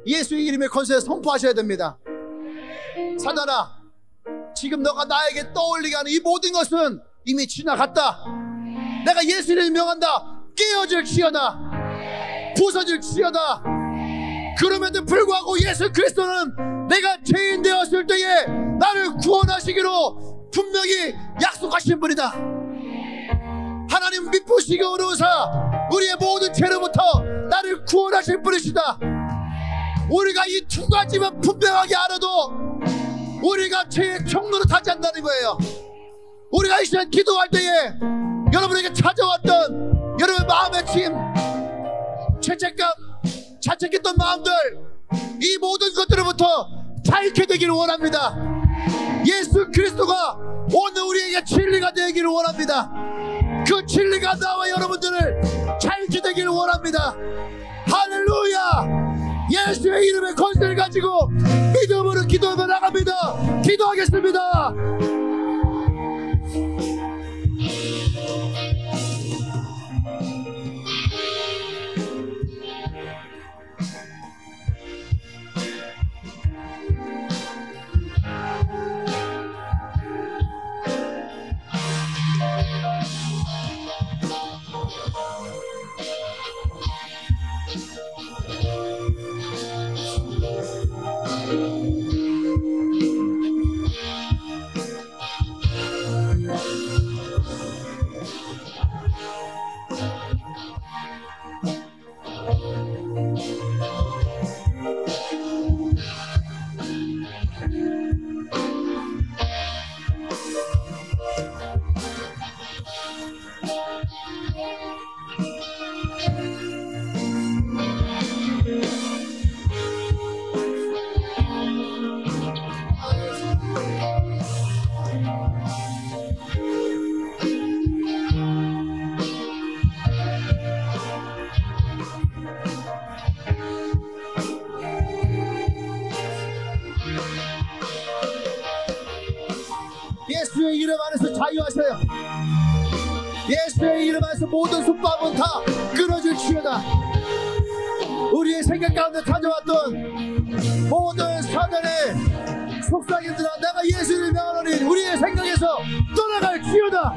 예수의 이름의 권세에 선포하셔야 됩니다. 사단아, 지금 너가 나에게 떠올리게 하는 이 모든 것은 이미 지나갔다. 내가 예수를 명한다. 깨어질지어다. 부서질지어다. 그럼에도 불구하고 예수 그리스도는 내가 죄인 되었을 때에 나를 구원하시기로 분명히 약속하신 분이다. 하나님 미쁘시고 어려우사 우리의 모든 죄로부터 나를 구원하실 분이시다. 우리가 이 두 가지만 분명하게 알아도 우리가 죄의 총로를 타지 않는다는 거예요. 우리가 이 시간 기도할 때에 여러분에게 찾아왔던 여러분의 마음의 짐, 죄책감, 자책했던 마음들, 이 모든 것들로부터 자유케 되기를 원합니다. 예수 그리스도가 오늘 우리에게 진리가 되기를 원합니다. 그 진리가 나와 여러분들을 자유케 되기를 원합니다. 할렐루야! 예수의 이름의 권세를 가지고 믿음으로 기도하며 나갑니다. 기도하겠습니다. 예수의 이름 안에서 자유하세요. 예수의 이름 안에서 모든 속박은 다 끊어질지어다. 우리의 생각 가운데 가져왔던 모든 사단의 속삭임들아, 내가 예수를 명하노니 우리의 생각에서 떠나갈지어다.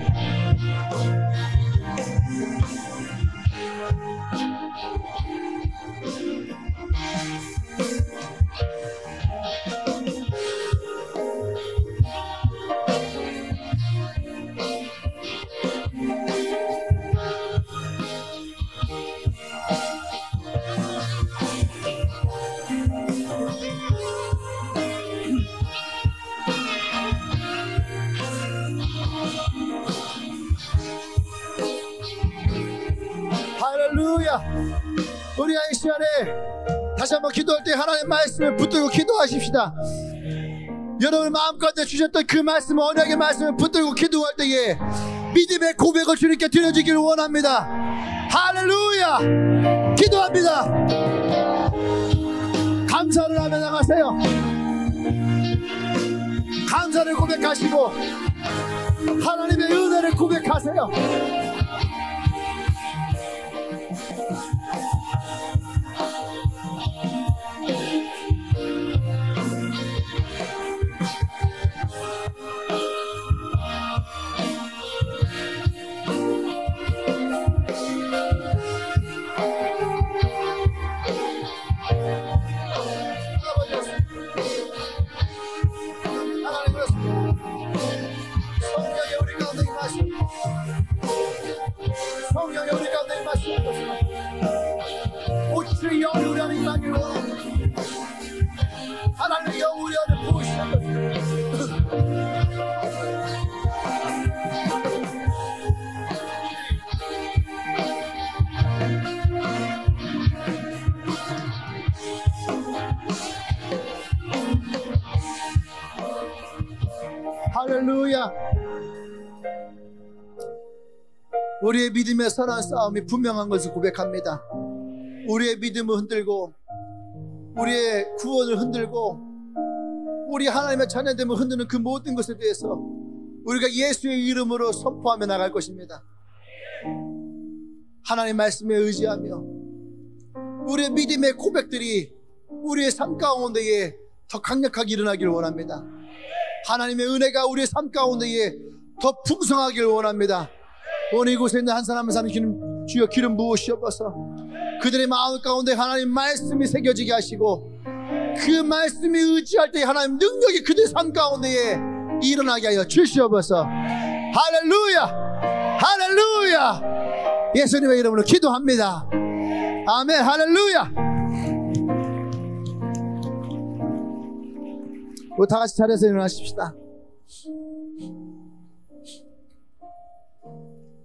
우리가 이 시간에 다시 한번 기도할 때 하나님의 말씀을 붙들고 기도하십시다. 여러분 마음 가운데 주셨던 그 말씀, 언약의 말씀을 붙들고 기도할 때에 믿음의 고백을 주님께 드려주기를 원합니다. 할렐루야! 기도합니다. 감사를 하며 나가세요. 감사를 고백하시고 하나님의 은혜를 고백하세요. 성령의 우리 가운데 임하시는 것입니다. 오직 영이 우리 안에 임하기를 원합니다. 하나님의 영 우리 안에 부으시는 것입니다. 할렐루야. 우리의 믿음의 선한 싸움이 분명한 것을 고백합니다. 우리의 믿음을 흔들고 우리의 구원을 흔들고 우리 하나님의 자녀됨을 흔드는 그 모든 것에 대해서 우리가 예수의 이름으로 선포하며 나갈 것입니다. 하나님 말씀에 의지하며 우리의 믿음의 고백들이 우리의 삶 가운데에 더 강력하게 일어나기를 원합니다. 하나님의 은혜가 우리의 삶 가운데에 더 풍성하기를 원합니다. 오늘 이곳에 있는 한 사람 한 사람 주여 기름 부으시옵소서. 그들의 마음 가운데 하나님 말씀이 새겨지게 하시고 그 말씀이 의지할 때 하나님 능력이 그들의 삶 가운데에 일어나게 하여 주시옵소서. 할렐루야, 할렐루야. 예수님의 이름으로 기도합니다. 아멘. 할렐루야. 우리 다 같이 자리에서 일어나십시다.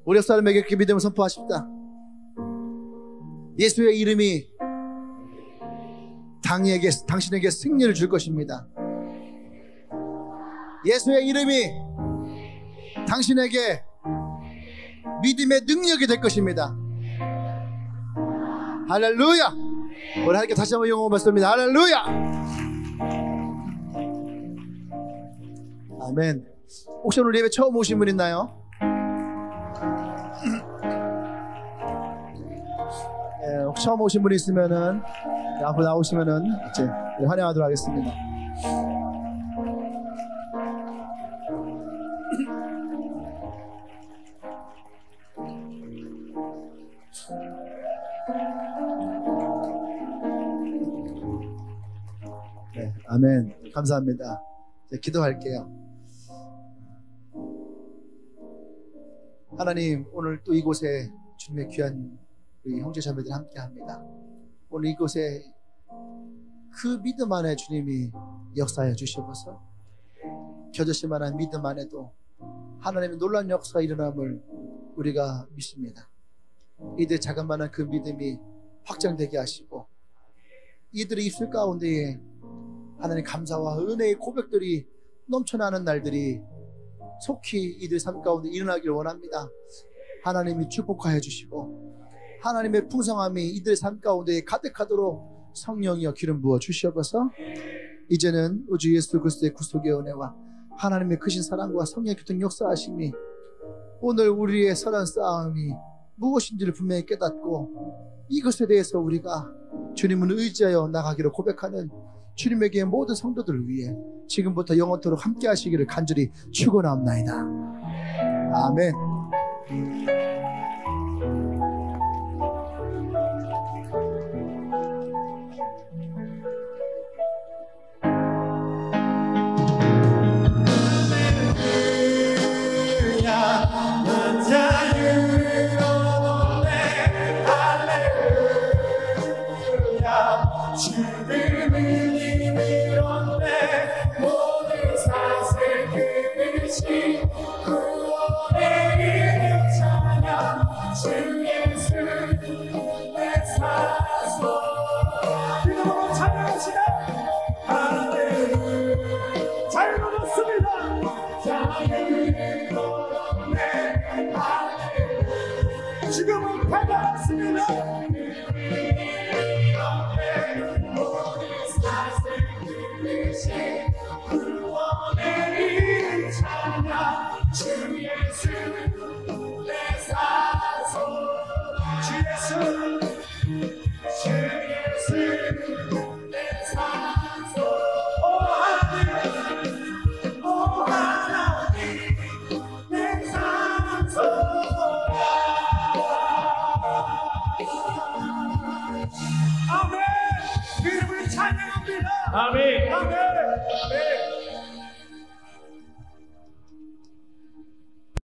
우리 옆 사람에게 그 믿음을 선포하십시다. 예수의 이름이 당신에게 승리를 줄 것입니다. 예수의 이름이 당신에게 믿음의 능력이 될 것입니다. 할렐루야. 우리 하나님께 다시 한번 영광을 받습니다. 할렐루야. 아멘. 혹시 오늘 예배 처음 오신 분 있나요? 네, 혹시 처음 오신 분 있으면은 앞으로 나오시면은 이제 환영하도록 하겠습니다. 네, 아멘. 감사합니다. 이제 기도할게요. 하나님, 오늘 또 이곳에 주님의 귀한 우리 형제 자매들 함께 합니다. 오늘 이곳에 그 믿음 안에 주님이 역사해 주시옵소서. 겨자씨 만한 믿음 안에도 하나님의 놀라운 역사가 일어남을 우리가 믿습니다. 이들 자그마한 그 믿음이 확장되게 하시고, 이들의 입술 가운데에 하나님 감사와 은혜의 고백들이 넘쳐나는 날들이 속히 이들 삶 가운데 일어나기를 원합니다. 하나님이 축복하여 주시고 하나님의 풍성함이 이들 삶 가운데 가득하도록 성령이여 기름 부어 주시옵소서. 이제는 우주 예수 그리스도의 구속의 은혜와 하나님의 크신 사랑과 성령의 교통 역사하심이 오늘 우리의 선한 싸움이 무엇인지를 분명히 깨닫고 이것에 대해서 우리가 주님을 의지하여 나가기를 고백하는 주님에게 모든 성도들을 위해 지금부터 영원토록 함께 하시기를 간절히 축원하옵나이다. 아멘. 지금은 받았습니다. 구원의 찬양 주 예수 내 산소 주 예수 주 예수 내 산소 오 하나님 오 하나님 내 산소 아멘. 이름을 찬양합니다. 아멘. 아멘. 아멘.